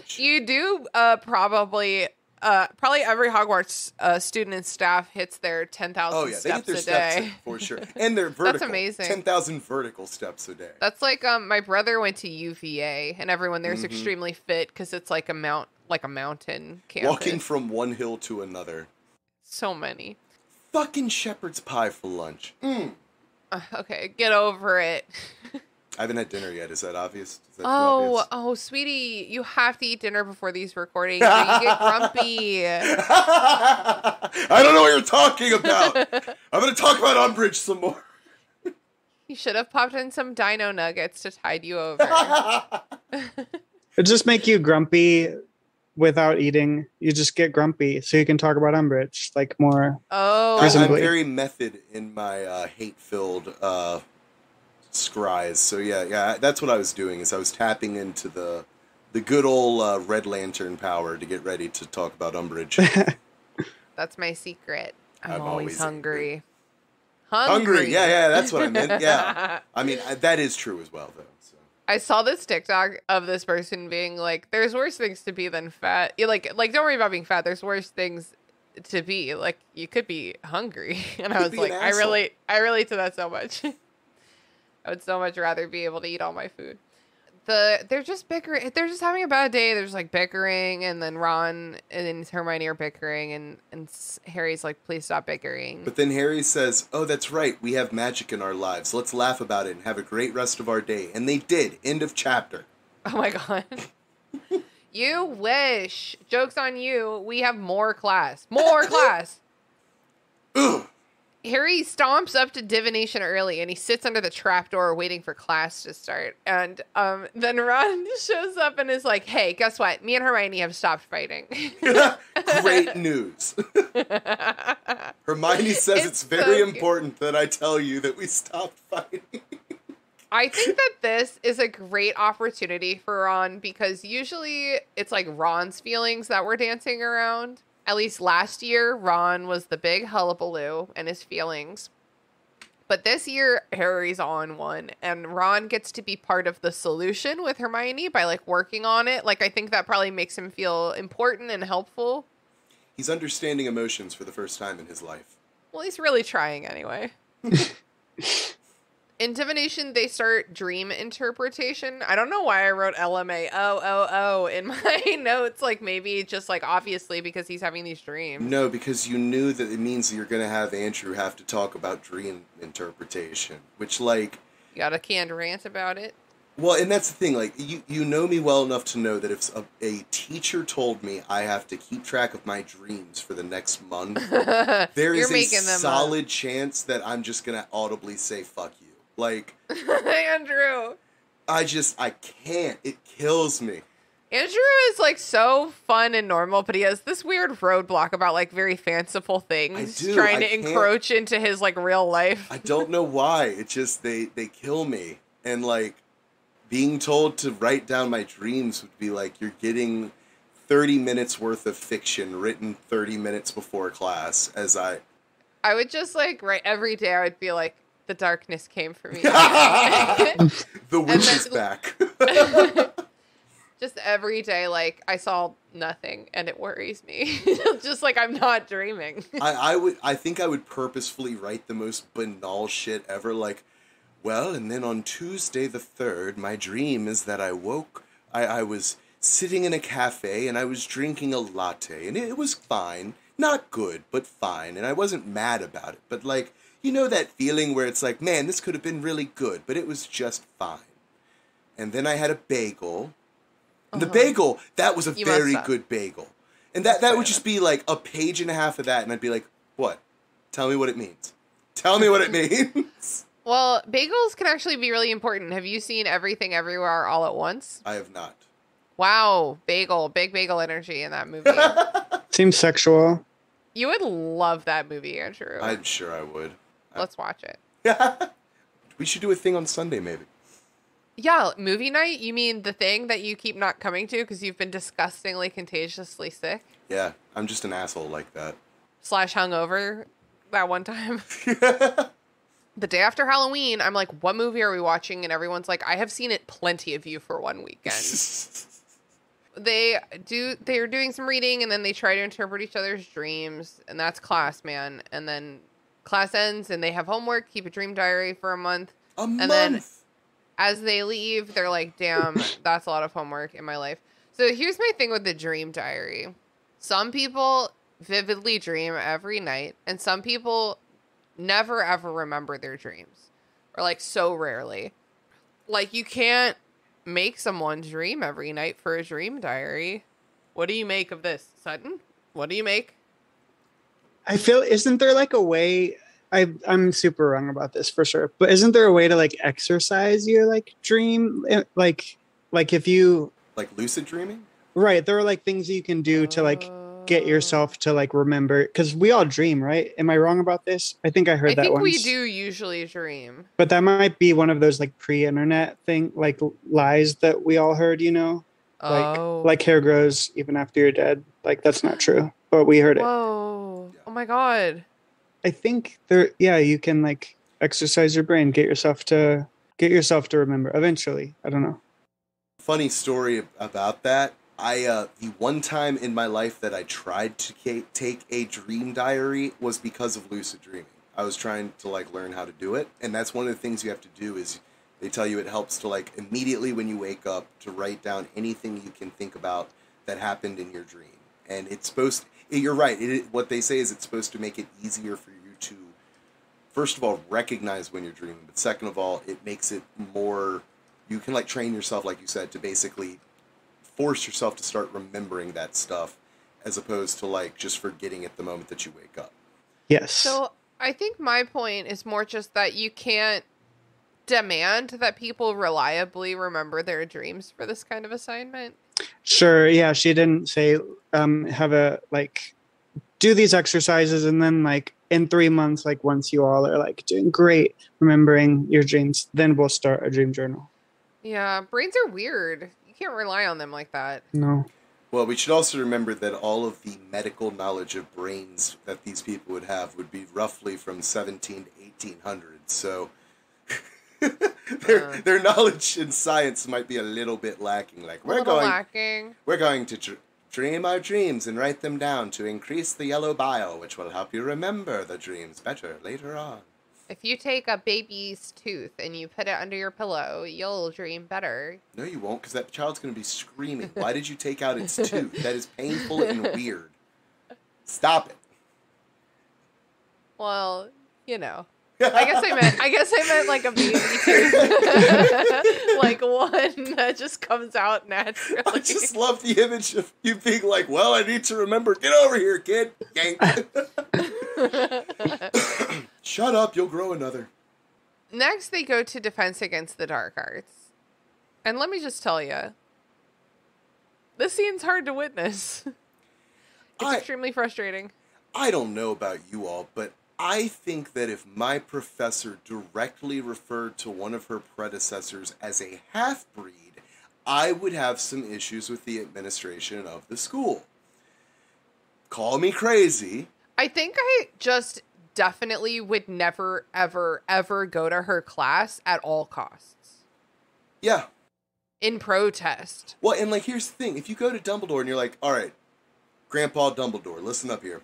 shit. You do probably every Hogwarts student and staff hits their 10,000 steps they get their a steps day. in, for sure. And they're vertical. That's amazing. 10,000 vertical steps a day. That's like my brother went to UVA, and everyone there's extremely fit because it's like a mountain campus. Walking from one hill to another. So many. Fucking shepherd's pie for lunch. Okay, get over it. I haven't had dinner yet. Is that obvious? Is that obvious? Oh, sweetie, you have to eat dinner before these recordings or you get grumpy. I don't know what you're talking about. I'm going to talk about Umbridge some more. You should have popped in some dino nuggets to tide you over. It just make you grumpy without eating. You just get grumpy so you can talk about Umbridge like more. Oh, I'm very method in my hate-filled scries. So yeah, that's what I was doing. Is I was tapping into the good old Red Lantern power to get ready to talk about Umbridge. That's my secret. I'm always hungry. Hungry. Yeah, that's what I meant. Yeah, I mean that is true as well, though. So. I saw this TikTok of this person being like, "There's worse things to be than fat." You're like don't worry about being fat. There's worse things to be. Like you could be hungry, and I was like, I relate to that so much. I would so much rather be able to eat all my food. They're just bickering. They're just having a bad day. They're just like bickering, and then Ron and Hermione are bickering, and Harry's like, "Please stop bickering." But then Harry says, "Oh, that's right. We have magic in our lives. Let's laugh about it and have a great rest of our day." And they did. End of chapter. Oh my god. You wish. Joke's on you. We have more class. More class. Ugh. Harry stomps up to divination early, and he sits under the trapdoor waiting for class to start. And then Ron shows up and is like, "Hey, guess what? Me and Hermione have stopped fighting." Great news. Hermione says it's very important that I tell you that we stopped fighting. I think that this is a great opportunity for Ron, because usually it's like Ron's feelings that were dancing around. At least last year, Ron was the big hullabaloo and his feelings. But this year, Harry's on one, and Ron gets to be part of the solution with Hermione by like working on it. Like, I think that probably makes him feel important and helpful. He's understanding emotions for the first time in his life. Well, he's really trying anyway. In divination, they start dream interpretation. I don't know why I wrote LMAO in my notes. Like, maybe just like obviously because he's having these dreams. No, because you knew that it means that you're going to have Andrew have to talk about dream interpretation, which like... You got a canned rant about it? Well, and that's the thing. Like, you know me well enough to know that if a teacher told me I have to keep track of my dreams for the next month, there is a solid chance that I'm just going to audibly say, fuck you. Like, Andrew. I can't. It kills me. Andrew is like so fun and normal, but he has this weird roadblock about like very fanciful things trying to encroach into his like real life. I don't know why. It just, they kill me. And like, being told to write down my dreams would be like, you're getting 30 minutes worth of fiction written 30 minutes before class I would just like write every day. I would be like, the darkness came for me. The witch is back. Just every day, like, I saw nothing, and it worries me. Just like I'm not dreaming. I think I would purposefully write the most banal shit ever, like, well, and then on Tuesday the 3rd, my dream is that I was sitting in a cafe, and I was drinking a latte, and it was fine. Not good, but fine, and I wasn't mad about it, but like, you know that feeling where it's like, man, this could have been really good, but it was just fine. And then I had a bagel. And the bagel, that was a very good bagel. And that would just be like a page and a half of that, and I'd be like, what? Tell me what it means. Tell me what it means. Well, bagels can actually be really important. Have you seen Everything Everywhere All at Once? I have not. Wow, big bagel energy in that movie. Seems sexual. You would love that movie, Andrew. I'm sure I would. Let's watch it. We should do a thing on Sunday, maybe. Yeah, movie night? You mean the thing that you keep not coming to because you've been disgustingly contagiously sick? Yeah, I'm just an asshole like that. / hungover that one time. The day after Halloween, I'm like, what movie are we watching? And everyone's like, I have seen it plenty of you for one weekend. They're doing some reading, and then they try to interpret each other's dreams, and that's class, man. And then class ends, and they have homework, keep a dream diary for a month. And then as they leave, they're like, damn, that's a lot of homework in my life. So here's my thing with the dream diary. Some people vividly dream every night, and some people never, ever remember their dreams. Or, like, so rarely. Like, you can't make someone dream every night for a dream diary. What do you make of this, Sutton? What do you make? I feel, isn't there like a way, I'm super wrong about this for sure, but isn't there a way to like exercise your like dream? Like if you... Like lucid dreaming? Right. There are like things that you can do to like get yourself to like remember, because we all dream, right? Am I wrong about this? I think I heard that once. I think we do usually dream. But that might be one of those like pre-internet thing, like lies that we all heard, you know? Like hair grows even after you're dead. Like that's not true, but we heard it. Whoa. Oh my God. I think you can like exercise your brain, get yourself to remember eventually. I don't know. Funny story about that. The one time in my life that I tried to take a dream diary was because of lucid dreaming. I was trying to like learn how to do it, and that's one of the things you have to do is They tell you it helps to, like, immediately when you wake up to write down anything you can think about that happened in your dream. And it's supposed to, you're right, what they say is it's supposed to make it easier for you to, first of all, recognize when you're dreaming, but second of all, it makes it more, you can, like, train yourself, like you said, to basically force yourself to start remembering that stuff as opposed to, like, just forgetting it the moment that you wake up. Yes. So I think my point is more just that you can't demand that people reliably remember their dreams for this kind of assignment. Sure. Yeah. She didn't say, have a, like, do these exercises and then, like, in 3 months, like, once you all are, like, doing great remembering your dreams, then we'll start a dream journal. Yeah. Brains are weird. You can't rely on them like that. No. Well, we should also remember that all of the medical knowledge of brains that these people would have would be roughly from 17 to 1800. So their knowledge in science might be a little bit lacking. Like, we're going to dream our dreams and write them down to increase the yellow bile, which will help you remember the dreams better later on. If you take a baby's tooth and you put it under your pillow, you'll dream better. No, you won't, because that child's going to be screaming. Why did you take out its tooth? That is painful and weird. Stop it. Well, you know. I guess I meant like a baby tooth. Like one that just comes out naturally. I just love the image of you being like, well, I need to remember. Get over here, kid. Yank. Shut up, you'll grow another. Next, they go to Defense Against the Dark Arts. And let me just tell you, this scene's hard to witness. It's extremely frustrating. I don't know about you all, but I think that if my professor directly referred to one of her predecessors as a half-breed, I would have some issues with the administration of the school. Call me crazy. I think I just definitely would never, ever, ever go to her class at all costs. Yeah. In protest. Well, and, like, here's the thing. If you go to Dumbledore and you're like, all right, Grandpa Dumbledore, listen up here.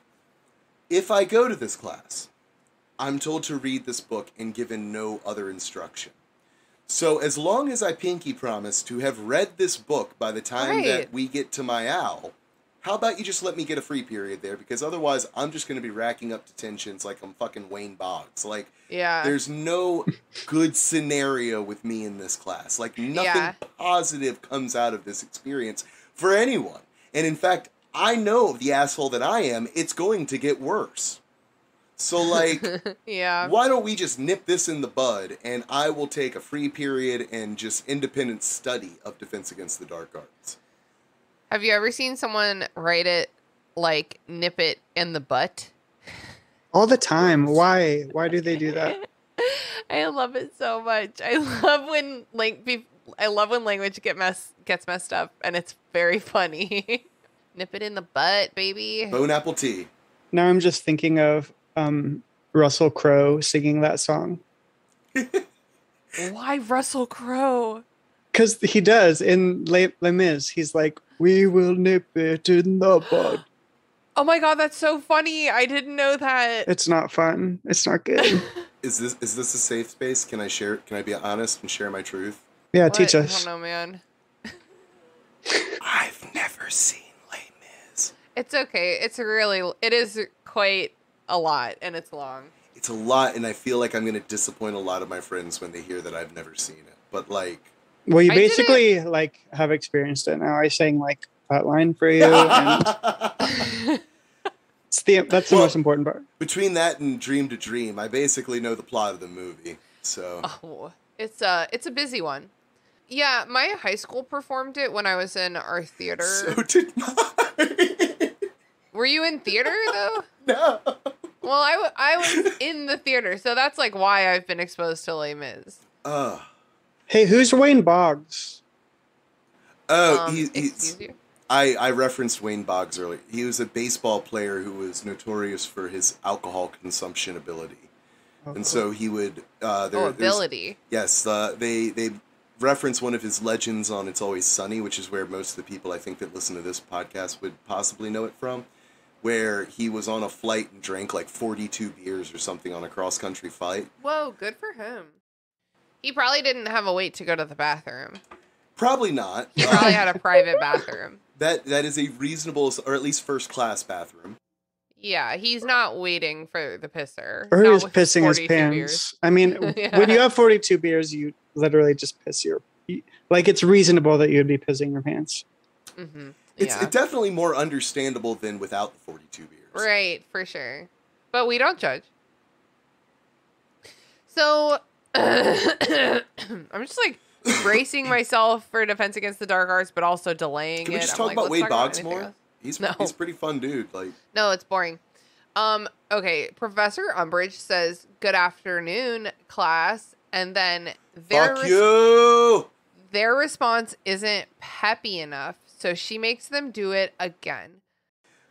If I go to this class, I'm told to read this book and given no other instruction. So as long as I pinky promise to have read this book by the time that we get to my owl, how about you just let me get a free period there? Because otherwise, I'm just going to be racking up detentions like I'm fucking Wayne Boggs. Like, there's no good scenario with me in this class. Like, nothing positive comes out of this experience for anyone. And in fact, I know the asshole that I am, it's going to get worse. So, like, why don't we just nip this in the bud, and I will take a free period and just independent study of Defense Against the Dark Arts. Have you ever seen someone write it like nip it in the butt? All the time. Why? Why do they do that? I love it so much. I love when language gets messed up, and it's very funny. Nip it in the butt, baby. Bone apple tea. Now I'm just thinking of Russell Crowe singing that song. Why Russell Crowe? Because he does in Les Mis. He's like, we will nip it in the bud. Oh my god, that's so funny. I didn't know that. It's not fun. It's not good. Is this a safe space? Can I be honest and share my truth? Yeah, teach us. I don't know, man. I've never seen Les Mis. It's okay. It is quite a lot, and it's long. It's a lot, and I feel like I'm going to disappoint a lot of my friends when they hear that I've never seen it. But, like... Well, you basically, like, have experienced it now. I sang, like, that line for you, and... that's the most important part. Between that and Dream to Dream, I basically know the plot of the movie, so... Oh, it's a busy one. Yeah, my high school performed it when I was in our theater. So did mine. Were you in theater, though? No. Well, I was in the theater, so that's, like, why I've been exposed to Les Mis. Hey, who's Wayne Boggs? Oh, excuse you? I referenced Wayne Boggs earlier. He was a baseball player who was notorious for his alcohol consumption ability. And so he would... ability. Yes, they reference one of his legends on It's Always Sunny, which is where most of the people I think that listen to this podcast would possibly know it from, where he was on a flight and drank like 42 beers or something on a cross-country flight. Whoa, good for him. He probably didn't have a wait to go to the bathroom. Probably not. He probably had a private bathroom. That is a reasonable, or at least first class bathroom. Yeah, he's not waiting for the pisser. Or Not he's with pissing his 42 pants. beers. I mean, Yeah. when you have 42 beers, you literally just piss like, it's reasonable that you'd be pissing your pants. Mm-hmm. It's definitely more understandable than without the 42 beers. Right, for sure. But we don't judge. So, I'm just like bracing myself for Defense Against the Dark Arts, but also delaying it. Can we just I'm talk like, about let's Wade talk Boggs anything more? else. He's No. a pretty fun dude. Like, No, it's boring. Okay, Professor Umbridge says, "Good afternoon, class," and then fuck you! Their response isn't peppy enough, so she makes them do it again.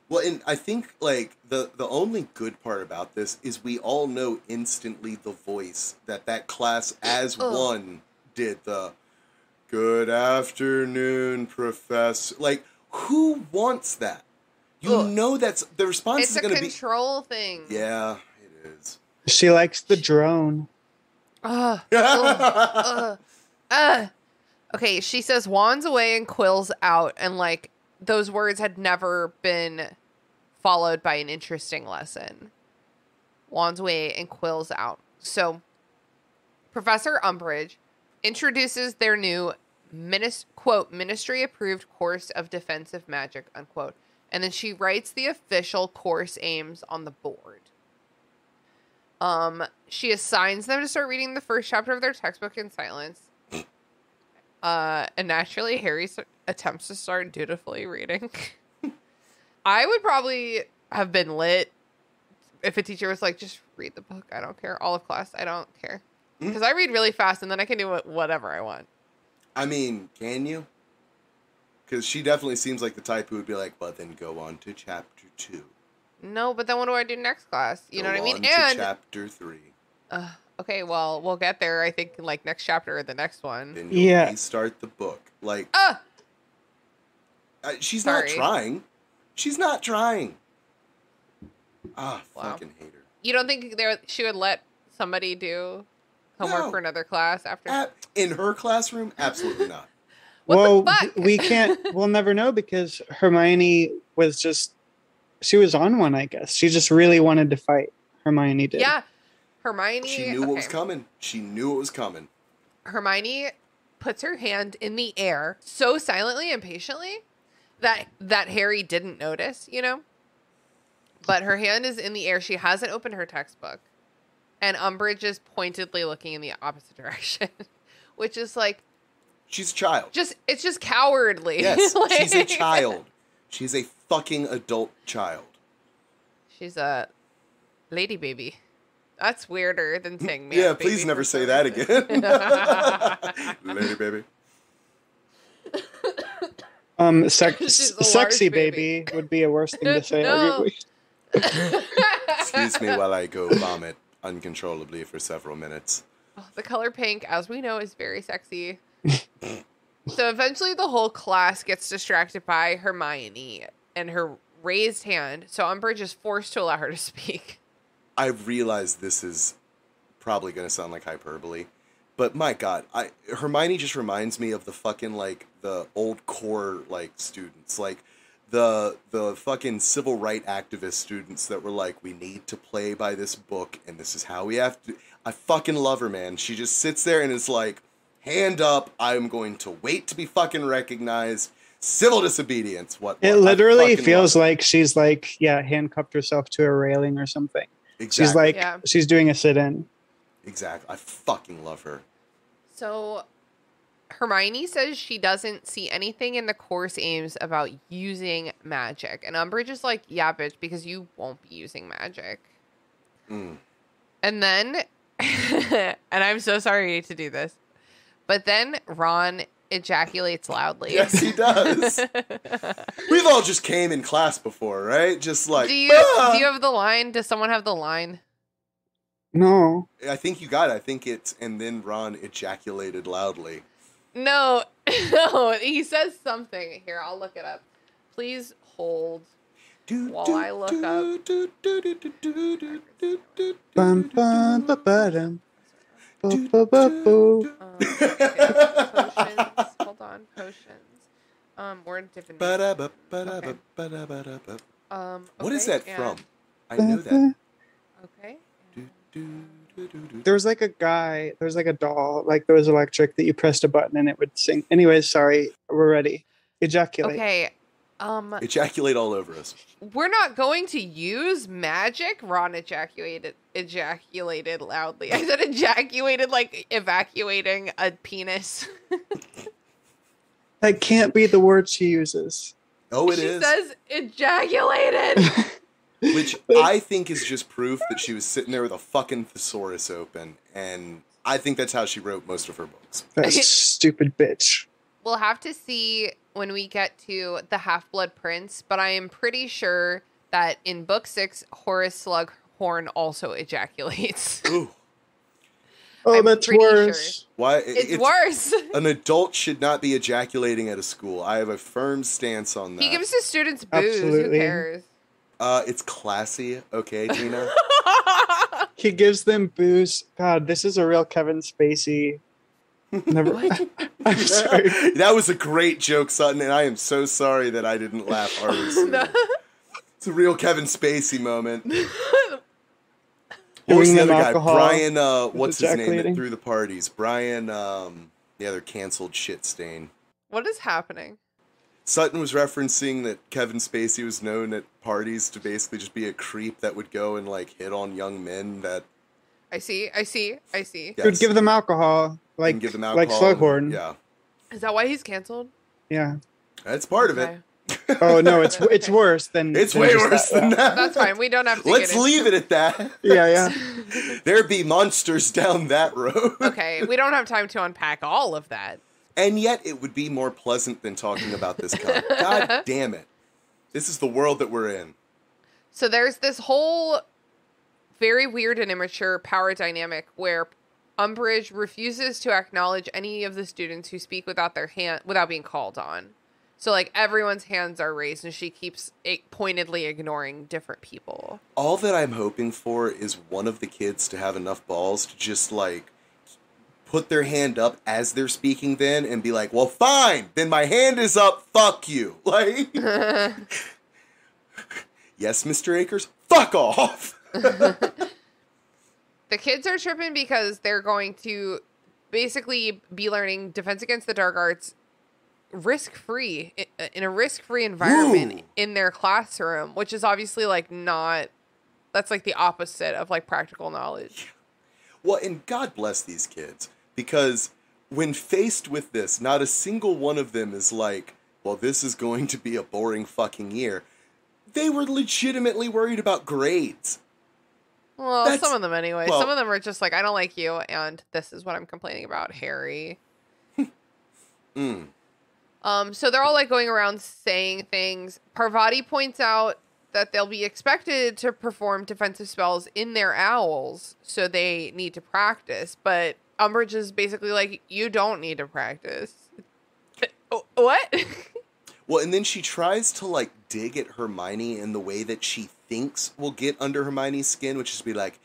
Well, and I think, like, the only good part about this is we all know instantly the voice that class as one did the "Good afternoon, Professor." Like, who wants that? You know that's the response is going to be... It's a control thing. Yeah, it is. She likes the drone. Okay, she says wands away and quills out, and like those words had never been followed by an interesting lesson. Wands away and quills out. So Professor Umbridge introduces their new ministry approved course of defensive magic, unquote. And then she writes the official course aims on the board. She assigns them to start reading the first chapter of their textbook in silence. And naturally, Harry attempts to start dutifully reading. I would probably have been lit if a teacher was like, just read the book. I don't care. All of class, I don't care. Because I read really fast and then I can do whatever I want. I mean, can you? Because she definitely seems like the type who would be like, but then go on to chapter 2. No, but then what do I do next class? You know what I mean? Go on to chapter 3. Okay, well, we'll get there, I think, like, next chapter or the next one. Then you'll restart the book. Like, she's Sorry. not trying. She's not trying. Fucking hate her. You don't think she would let somebody do homework for another class after? In her classroom? Absolutely not. Well, we'll never know because Hermione she was on one, I guess. She just really wanted to fight. Hermione did. Yeah. Hermione. She knew what was coming. She knew it was coming. Hermione puts her hand in the air so silently and patiently that Harry didn't notice, you know? But her hand is in the air. She hasn't opened her textbook. And Umbridge is pointedly looking in the opposite direction, which is like... She's a child. It's just cowardly. Yes, she's a child. She's a fucking adult child. She's a lady baby. That's weirder than saying man. Yeah, please never say that again. Lady baby. Sexy baby would be a worse thing to say, arguably. Excuse me while I go vomit uncontrollably for several minutes. Oh, the color pink, as we know, is very sexy. So eventually the whole class gets distracted by Hermione and her raised hand. So Umbridge is forced to allow her to speak. I realize this is probably going to sound like hyperbole, but my God, Hermione just reminds me of the fucking, like, the old core, like, students, like the fucking civil rights activist students that were like, we need to play by this book and this is how we have to. I fucking love her, man. She just sits there and is like, hand up, I'm going to wait to be fucking recognized. Civil disobedience. What it literally feels like she's like, handcuffed herself to a railing or something. Exactly. She's like, she's doing a sit-in. Exactly. I fucking love her. So Hermione says she doesn't see anything in the course aims about using magic. And Umbridge is like, yeah, bitch, because you won't be using magic. And then, and I'm so sorry to do this, but then Ron ejaculates loudly. Yes, he does. We've all just came in class before, right? Just like, do you have the line? Does someone have the line? No. I think you got it. I think it's, and then Ron ejaculated loudly. No, he says something. Here, I'll look it up. Please hold while I look up. Potions. Hold on. Potions. We're in divination. Okay. What is that from? I know that. Okay. There was like a doll, like there was electric that you pressed a button and it would sing. Anyways, sorry, we're ready. Ejaculate. Okay. Ejaculate all over us. We're not going to use magic. Ron ejaculated loudly. I said ejaculated like evacuating a penis. That can't be the word she uses. Oh, it she is. She says ejaculated. Which I think is just proof that she was sitting there with a fucking thesaurus open. And I think that's how she wrote most of her books. That stupid bitch. We'll have to see when we get to the Half-Blood Prince, but I am pretty sure that in book 6, Horace Slughorn also ejaculates. Ooh. Oh, that's worse. Sure. Why? It's worse. An adult should not be ejaculating at a school. I have a firm stance on that. He gives his students booze. Absolutely. Who cares? It's classy, okay, Tina? He gives them booze. God, this is a real Kevin Spacey. Never. I'm sorry. That was a great joke, Sutton, and I am so sorry that I didn't laugh harder. No. It's a real Kevin Spacey moment. What was the other guy? Brian, what's his name that threw the parties? Brian, the other canceled shit stain. What is happening? Sutton was referencing that Kevin Spacey was known at parties to basically just be a creep that would go and like hit on young men that... I see. Yes. He would give them alcohol. Like Slughorn. Yeah. Is that why he's canceled? Yeah. That's part of it. Oh no, it's worse than it's way worse than that. That's fine. We don't have to. Let's leave it at that. Yeah. There be monsters down that road. Okay, we don't have time to unpack all of that. And yet, it would be more pleasant than talking about this comic. God damn it! This is the world that we're in. So there's this whole very weird and immature power dynamic where Umbridge refuses to acknowledge any of the students who speak without being called on. So, like, everyone's hands are raised, and she keeps pointedly ignoring different people. All that I'm hoping for is one of the kids to have enough balls to just, like, put their hand up as they're speaking then and be like, well, fine, then my hand is up, fuck you. Like, yes, Mr. Akers, fuck off. The kids are tripping because they're going to basically be learning Defense Against the Dark Arts risk-free, in a risk-free environment in their classroom, which is obviously like that's like the opposite of like practical knowledge. Well, and God bless these kids, because when faced with this, not a single one of them is like, well, this is going to be a boring fucking year. They were legitimately worried about grades. Well, some of them anyway. Some of them are just like, I don't like you, and this is what I'm complaining about, Harry. So they're all like going around saying things. Parvati points out that they'll be expected to perform defensive spells in their owls, so they need to practice. But Umbridge is basically like, you don't need to practice. What? Well, and then she tries to like dig at Hermione in the way that she thinks will get under Hermione's skin, which is to be like,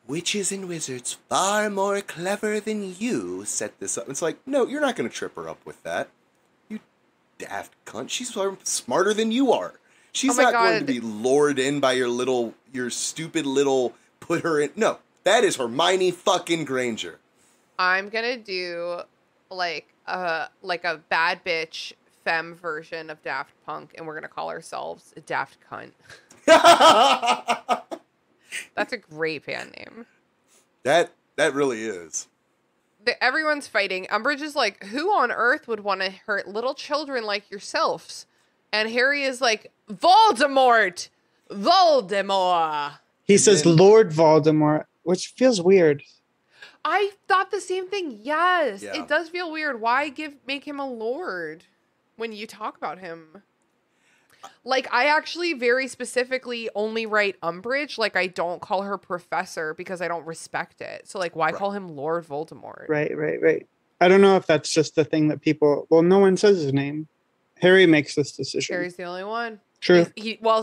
witches and wizards far more clever than you set this up. It's like, no, you're not going to trip her up with that. You daft cunt. She's smarter than you are. She's not going to be lured in by your stupid little put her in. No, that is Hermione fucking Granger. I'm going to do like a bad bitch femme version of Daft Punk, and we're going to call ourselves a Daft Cunt. That's a great band name. That really is. Everyone's fighting. Umbridge is like, who on earth would want to hurt little children like yourselves? And Harry is like, Voldemort! Voldemort! He says Lord Voldemort, which feels weird. I thought the same thing. Yes. Yeah. It does feel weird. Why make him a lord when you talk about him? Like, I actually very specifically only write Umbridge. Like, I don't call her Professor because I don't respect it. So, like, why call him Lord Voldemort? Right. I don't know if that's just the thing that people... Well, no one says his name. Harry makes this decision. Harry's the only one. True.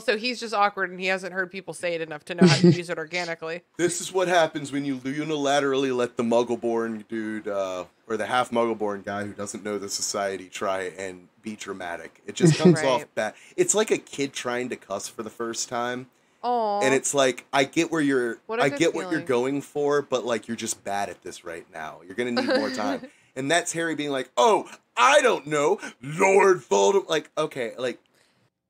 So he's just awkward and he hasn't heard people say it enough to know how to use it organically. This is what happens when you unilaterally let the Muggle-born dude, or the half Muggle-born guy who doesn't know the society try and be dramatic. It just comes off bad. It's like a kid trying to cuss for the first time. Aww. And it's like, I get what you're going for, but like you're just bad at this right now. You're gonna need more time. And that's Harry being like, "Oh, I don't know, Lord Voldemort." Like, okay, like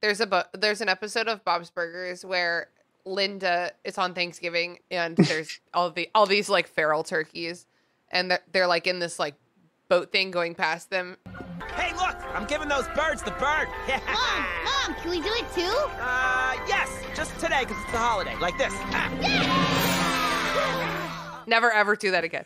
there's an episode of Bob's Burgers where Linda is on Thanksgiving and there's all these like feral turkeys and they're like in this like boat thing going past them. Hey, look! I'm giving those birds the bird. Mom, can we do it too? Yes, just today because it's the holiday, like this. Never ever do that again.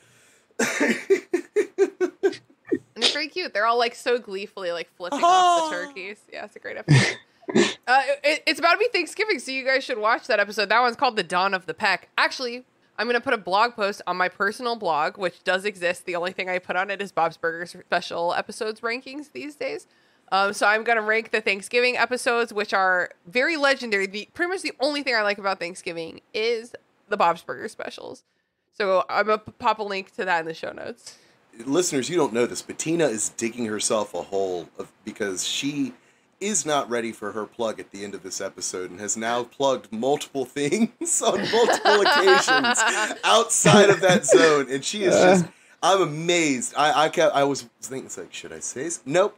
And it's very cute. They're all like so gleefully like flipping off the turkeys. Yeah, it's a great episode. It's about to be Thanksgiving, so you guys should watch that episode. That one's called The Dawn of the Peck. Actually, I'm going to put a blog post on my personal blog, which does exist. The only thing I put on it is Bob's Burgers special episodes rankings these days. So I'm going to rank the Thanksgiving episodes, which are very legendary. Pretty much the only thing I like about Thanksgiving is the Bob's Burgers specials. So I'm going to pop a link to that in the show notes. Listeners, you don't know this, but Tina is digging herself a hole because she is not ready for her plug at the end of this episode and has now plugged multiple things on multiple occasions outside of that zone. And she is just, I'm amazed. I was thinking, it's like, should I say this? Nope.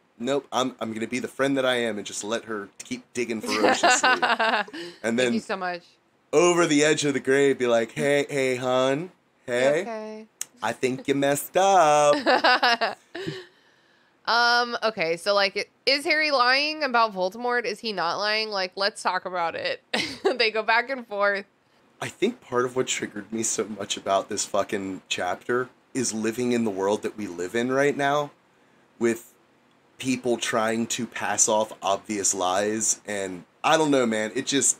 I'm going to be the friend that I am and just let her keep digging ferociously. And then thank you so much. Over the edge of the grave, be like, hey, hon. Hey, okay. I think you messed up. Okay, so, like, is Harry lying about Voldemort? Is he not lying? Like, let's talk about it. They go back and forth. I think part of what triggered me so much about this fucking chapter is living in the world that we live in right now with people trying to pass off obvious lies. And I don't know, man, it just,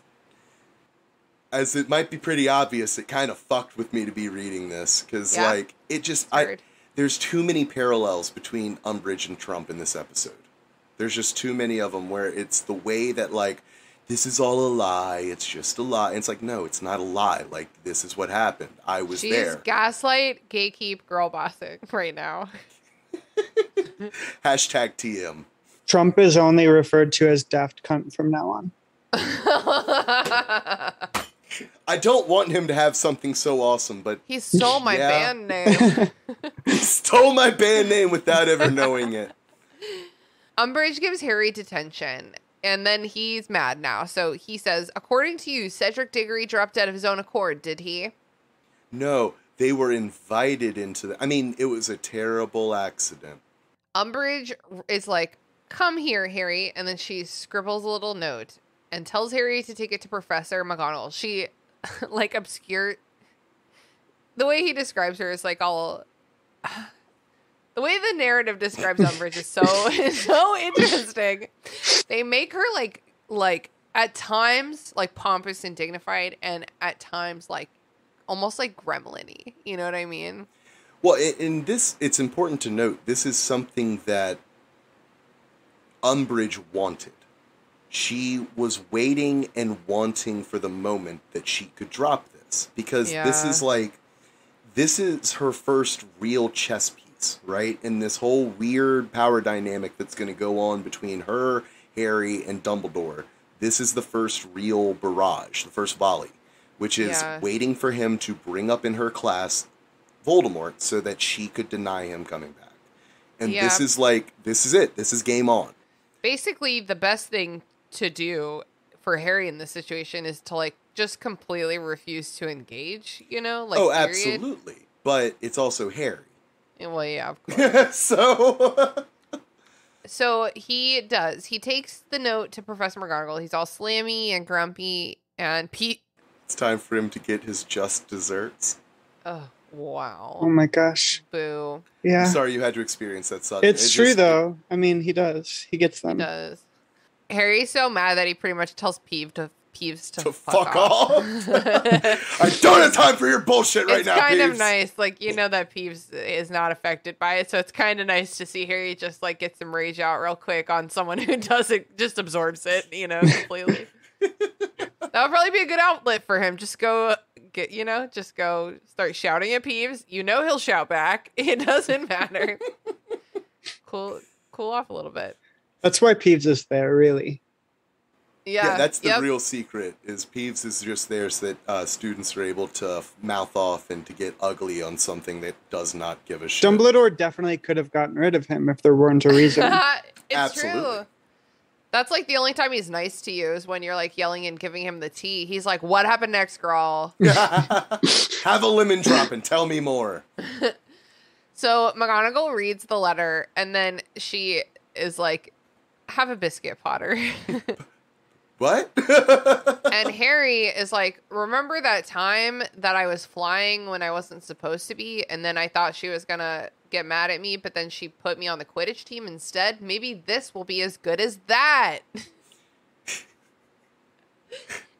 as it might be pretty obvious, it kind of fucked with me to be reading this. Because, like, it just, there's too many parallels between Umbridge and Trump in this episode. There's just too many of them where it's the way that, like, this is all a lie. It's just a lie. And it's like, no, it's not a lie. Like, this is what happened. I was there. She's gaslight, gatekeep, girl bossing right now. Hashtag TM. Trump is only referred to as daft cunt from now on. I don't want him to have something so awesome, but he stole my band name. He stole my band name without ever knowing it. Umbridge gives Harry detention, and then he's mad now. So he says, according to you, Cedric Diggory dropped out of his own accord, did he? No, they were invited into the... I mean, it was a terrible accident. Umbridge is like, come here, Harry, and then she scribbles a little note and tells Harry to take it to Professor McGonagall. She, like, obscure... The way he describes her is, like, all... The way the narrative describes Umbridge is so interesting. They make her, like, at times, like, pompous and dignified, and at times, like, almost, like, gremlin-y. You know what I mean? Well, in this, it's important to note, this is something that Umbridge wanted. She was waiting and wanting for the moment that she could drop this. Because this is her first real chess piece, right? And this whole weird power dynamic that's going to go on between her, Harry, and Dumbledore. This is the first real barrage, the first volley, which is waiting for him to bring up in her class Voldemort so that she could deny him coming back. And this is it. This is game on. Basically, the best thing to do for Harry in this situation is to, like, just completely refuse to engage, you know? Like, period. Absolutely. But it's also Harry. Well, yeah, of course. So he does. He takes the note to Professor McGonagall. He's all slammy and grumpy, and Pete... It's time for him to get his just desserts. Oh, wow. Oh, my gosh. Boo. Yeah. I'm sorry you had to experience that, Sutton. It's true, though. I mean, he does. He gets them. He does. Harry's so mad that he pretty much tells Peeve to Peeves to fuck off. I don't have time for your bullshit right now, Peeves. It's kind of nice. Like, you know that Peeves is not affected by it. So it's kind of nice to see Harry just like get some rage out real quick on someone who doesn't, just absorbs it, you know, completely. That would probably be a good outlet for him. Just go just go start shouting at Peeves. You know he'll shout back. It doesn't matter. Cool off a little bit. That's why Peeves is there, really. Yeah, that's the real secret. Is Peeves is just there so that students are able to mouth off and to get ugly on something that does not give a shit. Dumbledore definitely could have gotten rid of him if there weren't a reason. It's Absolutely. True. That's like the only time he's nice to you is when you're like yelling and giving him the tea. He's like, "What happened next, girl?" Have a lemon drop and tell me more. So McGonagall reads the letter and then she is like, "Have a biscuit, Potter." What? And Harry is like, remember that time that I was flying when I wasn't supposed to be? And then I thought she was going to get mad at me, but then she put me on the Quidditch team instead. Maybe this will be as good as that.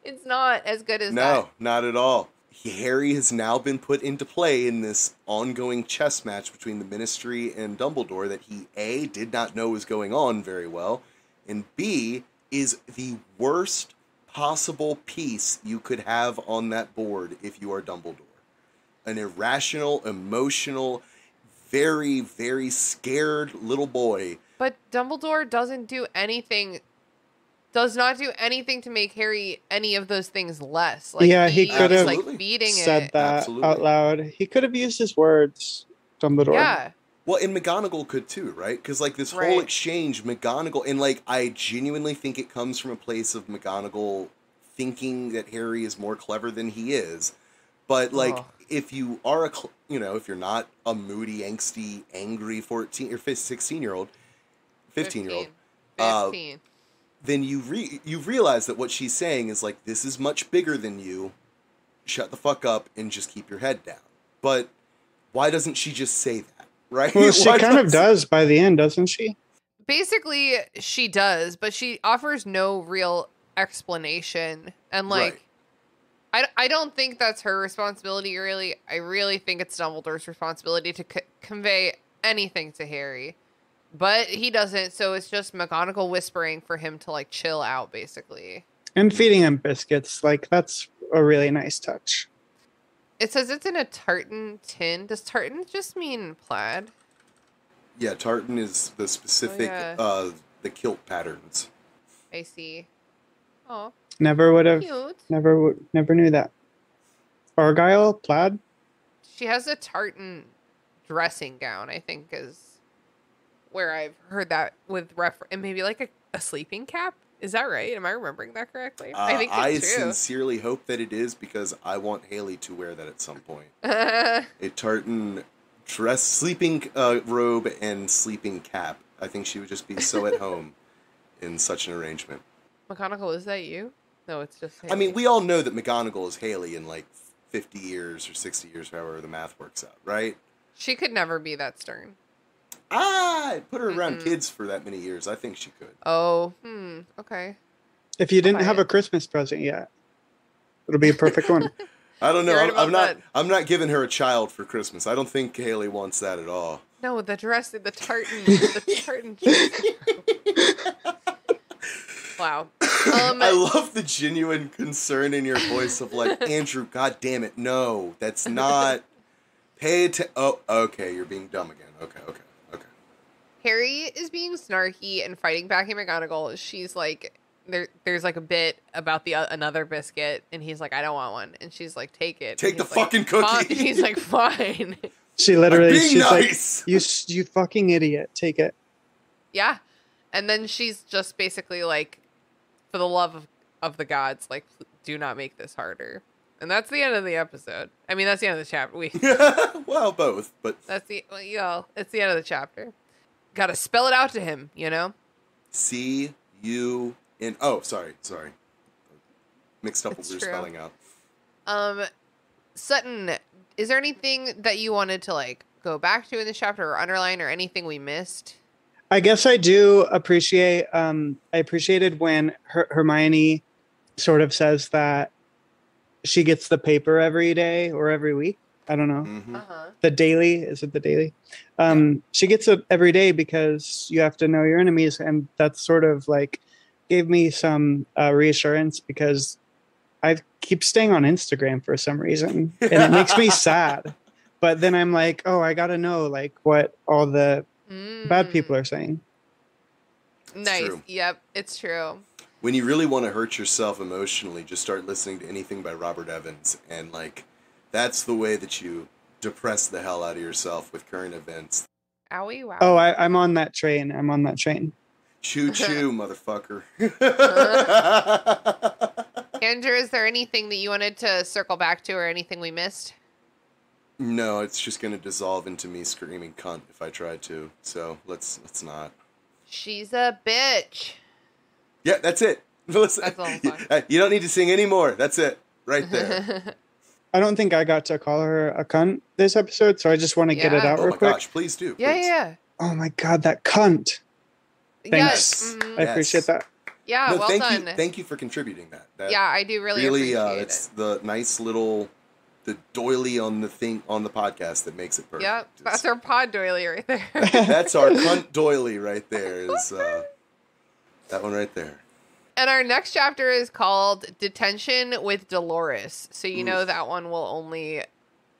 It's not as good as that. No, not at all. Harry has now been put into play in this ongoing chess match between the Ministry and Dumbledore that he, A, did not know was going on very well, and B, is the worst possible piece you could have on that board if you are Dumbledore. An irrational, emotional, very, very scared little boy. But Dumbledore does not do anything to make Harry any of those things less. Like, yeah, he could have said that out loud. He could have used his words, Dumbledore. Yeah. Well, and McGonagall could too, right? Because, like, this whole exchange, McGonagall... And, like, I genuinely think it comes from a place of McGonagall thinking that Harry is more clever than he is. But, like, if you are if you're not a moody, angsty, angry 14 or 16-year-old, 15-year-old... 15. Then you realize that what she's saying is, like, this is much bigger than you. Shut the fuck up and just keep your head down. But why doesn't she just say that? Right? Well, she kind of does by the end, doesn't she? Basically, she does, but she offers no real explanation. And, like, I don't think that's her responsibility, really. I really think it's Dumbledore's responsibility to convey anything to Harry. But he doesn't, so it's just McGonagall whispering for him to, like, chill out, basically. And feeding him biscuits. Like, that's a really nice touch. It says it's in a tartan tin. Does tartan just mean plaid? Yeah, tartan is the specific, the kilt patterns. I see. Oh. Never would have. Cute. Never knew that. Argyle plaid. She has a tartan dressing gown, I think, is where I've heard that with and maybe like a sleeping cap. Is that right? Am I remembering that correctly? I think I it's true. sincerely hope that it is because I want Haley to wear that at some point. A tartan dress, sleeping robe, and sleeping cap. I think she would just be so at home in such an arrangement. McGonagall, is that you? No, it's just Haley. I mean, we all know that McGonagall is Haley in like 50 years or 60 years, however the math works out, right? She could never be that stern. I put her around kids for that many years. I think she could. Oh, okay. If you didn't have a Christmas present yet, it'll be a perfect one. I don't know. I'm not giving her a child for Christmas. I don't think Haley wants that at all. No, the tartan. Wow. I love the genuine concern in your voice of like, Andrew, God damn it, no, that's not. Pay attention. Oh, okay, you're being dumb again. Okay. Harry is being snarky and fighting back at McGonagall. She's like, there's like a bit about another biscuit, and he's like, I don't want one, and she's like, take it. Take the fucking cookie. He's like, fine. She literally, she's nice. Like, you fucking idiot, take it. Yeah, and then she's just basically like, for the love of the gods, like, do not make this harder. And that's the end of the episode. I mean, that's the end of the chapter. Well, both, but that's it's the end of the chapter. Got to spell it out to him, you know? C-U-N... Oh, sorry. Mixed up what we were spelling out. Sutton, is there anything that you wanted to, like, go back to in this chapter or underline or anything we missed? I guess I do appreciate... I appreciated when Hermione sort of says that she gets the paper every day or every week. I don't know. Mm-hmm. The daily, is it the daily? She gets it every day because you have to know your enemies. And that's sort of like gave me some reassurance because I keep staying on Instagram for some reason and it makes me sad. But then I'm like, oh, I got to know like what all the bad people are saying. Nice. Yep. It's true. When you really want to hurt yourself emotionally, just start listening to anything by Robert Evans. And like, that's the way that you depress the hell out of yourself with current events. Owie, wow. Oh, I'm on that train. Choo choo, motherfucker. Andrew, is there anything that you wanted to circle back to or anything we missed? No, it's just going to dissolve into me screaming cunt if I try to. So let's not. She's a bitch. Yeah, that's it. Listen, that's the whole song. You don't need to sing anymore. That's it. Right there. I don't think I got to call her a cunt this episode, so I just want to get it out real quick. Oh my gosh, please do. Yeah, please. yeah. Oh my God, that cunt. Thanks. Yes. I appreciate that. Yeah, no, well done. Thank you for contributing that. Yeah, I do really appreciate it's the nice little, the doily on the podcast that makes it perfect. Yep, that's our pod doily right there. That's our cunt doily right there. Is that one right there. And our next chapter is called Detention with Dolores. So you know that one will only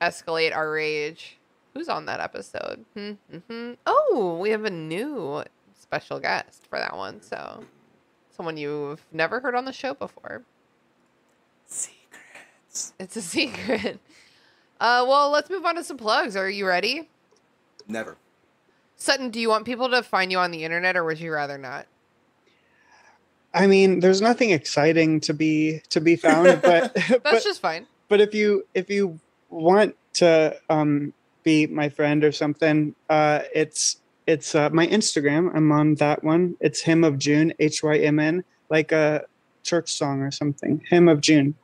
escalate our rage. Who's on that episode? Oh, we have a new special guest for that one. So someone you've never heard on the show before. Secrets. It's a secret. Well, let's move on to some plugs. Are you ready? Never. Sutton, do you want people to find you on the internet or would you rather not? I mean, there's nothing exciting to be found, but that's just fine. But if you want to be my friend or something, it's my Instagram. I'm on that one. It's Hymn of June, HYMN, like a church song or something. Hymn of June.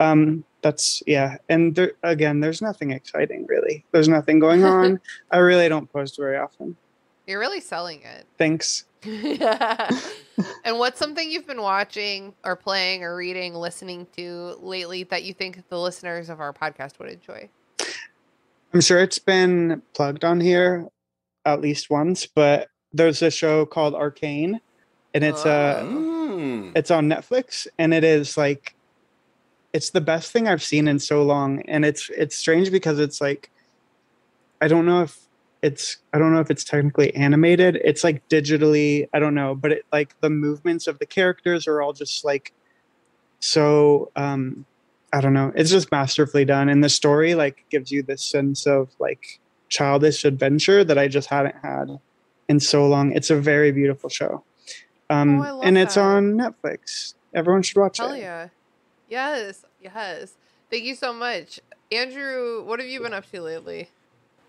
That's and there's nothing exciting really. There's nothing going on. I really don't post very often. You're really selling it. Thanks. Yeah. And what's something you've been watching or playing or reading, listening to lately that you think the listeners of our podcast would enjoy? I'm sure it's been plugged on here at least once, but there's a show called Arcane, and it's on Netflix, and it is like it's the best thing I've seen in so long, and it's strange because it's like I don't know if it's technically animated. It's like digitally, I don't know, but it like the movements of the characters are all just like so I don't know. It's just masterfully done, and the story like gives you this sense of like childish adventure that I just hadn't had in so long. It's a very beautiful show. And it's on Netflix. Everyone should watch it. Hell yeah. Yes. Thank you so much. Andrew, what have you been up to lately?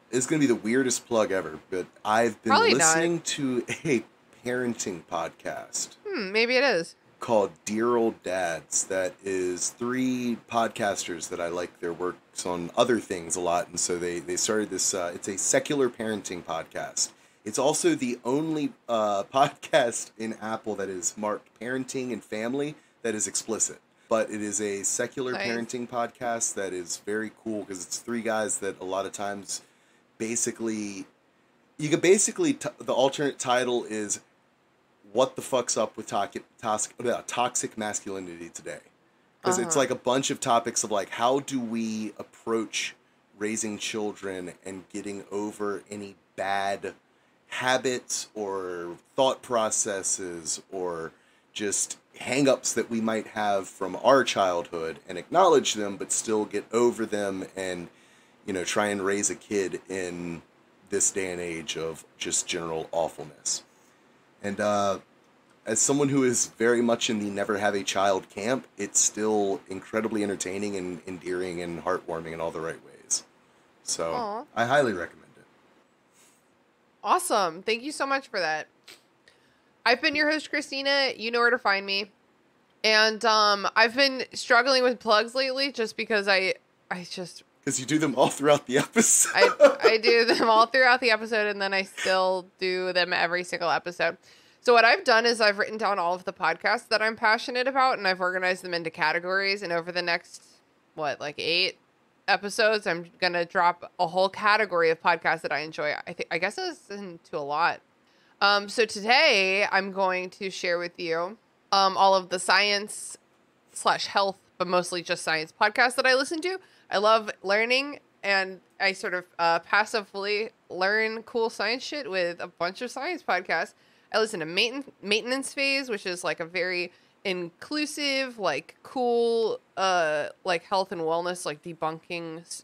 It's going to be the weirdest plug ever, but I've been listening to a parenting podcast. Maybe it is. Called Dear Old Dads. That is 3 podcasters that I like their works on other things a lot, and so they started this, it's a secular parenting podcast. It's also the only podcast in Apple that is marked parenting and family that is explicit. But it is a secular parenting podcast that is very cool because it's 3 guys that a lot of times the alternate title is what the fuck's up with toxic masculinity today, because it's like a bunch of topics of like how do we approach raising children and getting over any bad habits or thought processes or just hang-ups that we might have from our childhood and acknowledge them but still get over them and try and raise a kid in this day and age of just general awfulness. And as someone who is very much in the never have a child camp, it's still incredibly entertaining and endearing and heartwarming in all the right ways. So I highly recommend it. Awesome. Thank you so much for that. I've been your host, Christina. You know where to find me. And I've been struggling with plugs lately just because because you do them all throughout the episode. I do them all throughout the episode, and then I still do them every single episode. So what I've done is I've written down all of the podcasts that I'm passionate about, and I've organized them into categories. And over the next, 8 episodes, I'm going to drop a whole category of podcasts that I enjoy. I guess I listen to a lot. So today I'm going to share with you all of the science/health, but mostly just science podcasts that I listen to. I love learning, and I sort of passively learn cool science shit with a bunch of science podcasts. I listen to Maintenance Phase, which is like a very inclusive, like cool, like health and wellness, like debunking,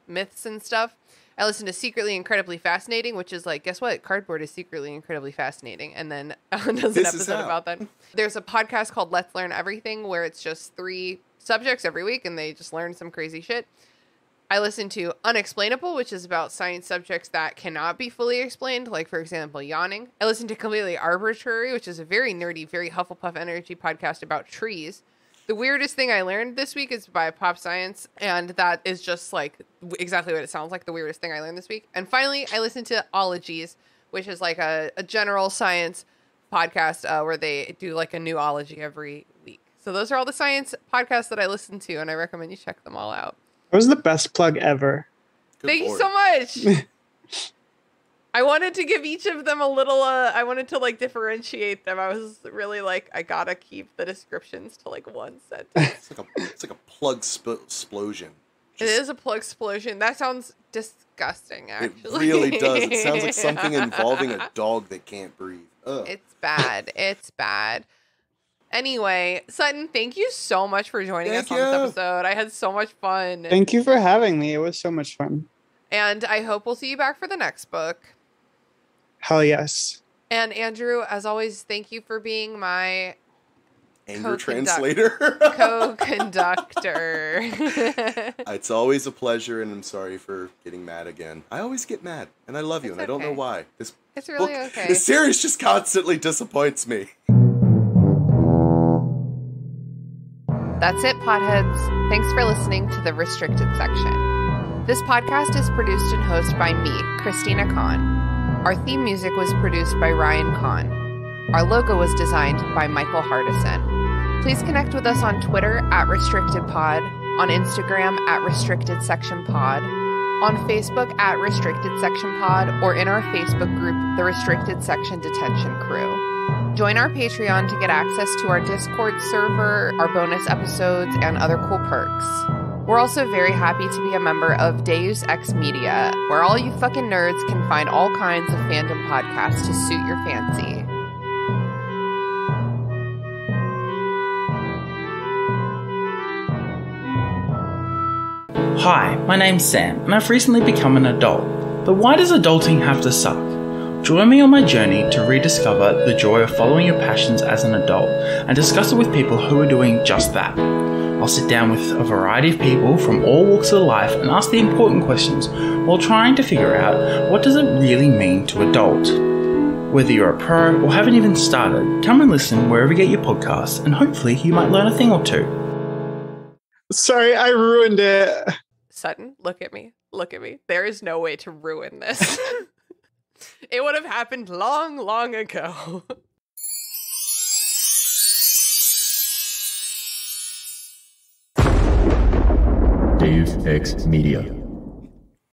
myths and stuff. I listen to Secretly Incredibly Fascinating, which is like, guess what? Cardboard is secretly incredibly fascinating. And then does an episode about that. There's a podcast called Let's Learn Everything, where it's just 3 subjects every week and they just learn some crazy shit. I listen to Unexplainable, which is about science subjects that cannot be fully explained, like, for example, yawning. I listen to Completely Arbitrary, which is a very nerdy, very Hufflepuff Energy podcast about trees. The weirdest thing I learned this week is by Pop Science, and that is just, like, exactly what it sounds like, the weirdest thing I learned this week. And finally, I listen to Ologies, which is, like, a general science podcast where they do, like, a new ology every week. So those are all the science podcasts that I listen to, and I recommend you check them all out. That was the best plug ever. Thank you so much. I wanted to give each of them a little, I wanted to like differentiate them. I was really like, I gotta keep the descriptions to like one sentence. It's like a plug explosion. It is a plug explosion. That sounds disgusting, actually. It really does. It sounds like something involving a dog that can't breathe. Ugh. It's bad. It's bad. Anyway, Sutton, thank you so much for joining us on this episode. I had so much fun. Thank you for having me. It was so much fun. And I hope we'll see you back for the next book. Hell yes. And Andrew, as always, thank you for being my anger translator. Co-conductor. It's always a pleasure, and I'm sorry for getting mad again. I always get mad, and I love you, and I don't know why. It's really okay. This series just constantly disappoints me. That's it, potheads. Thanks for listening to the Restricted Section. This podcast is produced and hosted by me, Christina Kahn. Our theme music was produced by Ryan Kahn. Our logo was designed by Michael Hardison. Please connect with us on Twitter @RestrictedPod, on Instagram @RestrictedSectionPod, on Facebook @RestrictedSectionPod, or in our Facebook group, The Restricted Section Detention Crew. Join our Patreon to get access to our Discord server, our bonus episodes, and other cool perks. We're also very happy to be a member of Deus Ex Media, where all you fucking nerds can find all kinds of fandom podcasts to suit your fancy. Hi, my name's Sam, and I've recently become an adult. But why does adulting have to suck? Join me on my journey to rediscover the joy of following your passions as an adult and discuss it with people who are doing just that. I'll sit down with a variety of people from all walks of life and ask the important questions while trying to figure out what does it really mean to adult. Whether you're a pro or haven't even started, come and listen wherever you get your podcasts, and hopefully you might learn a thing or two. Sorry, I ruined it. Sutton, look at me. Look at me. There is no way to ruin this. It would have happened long, long ago. Deus Ex Media.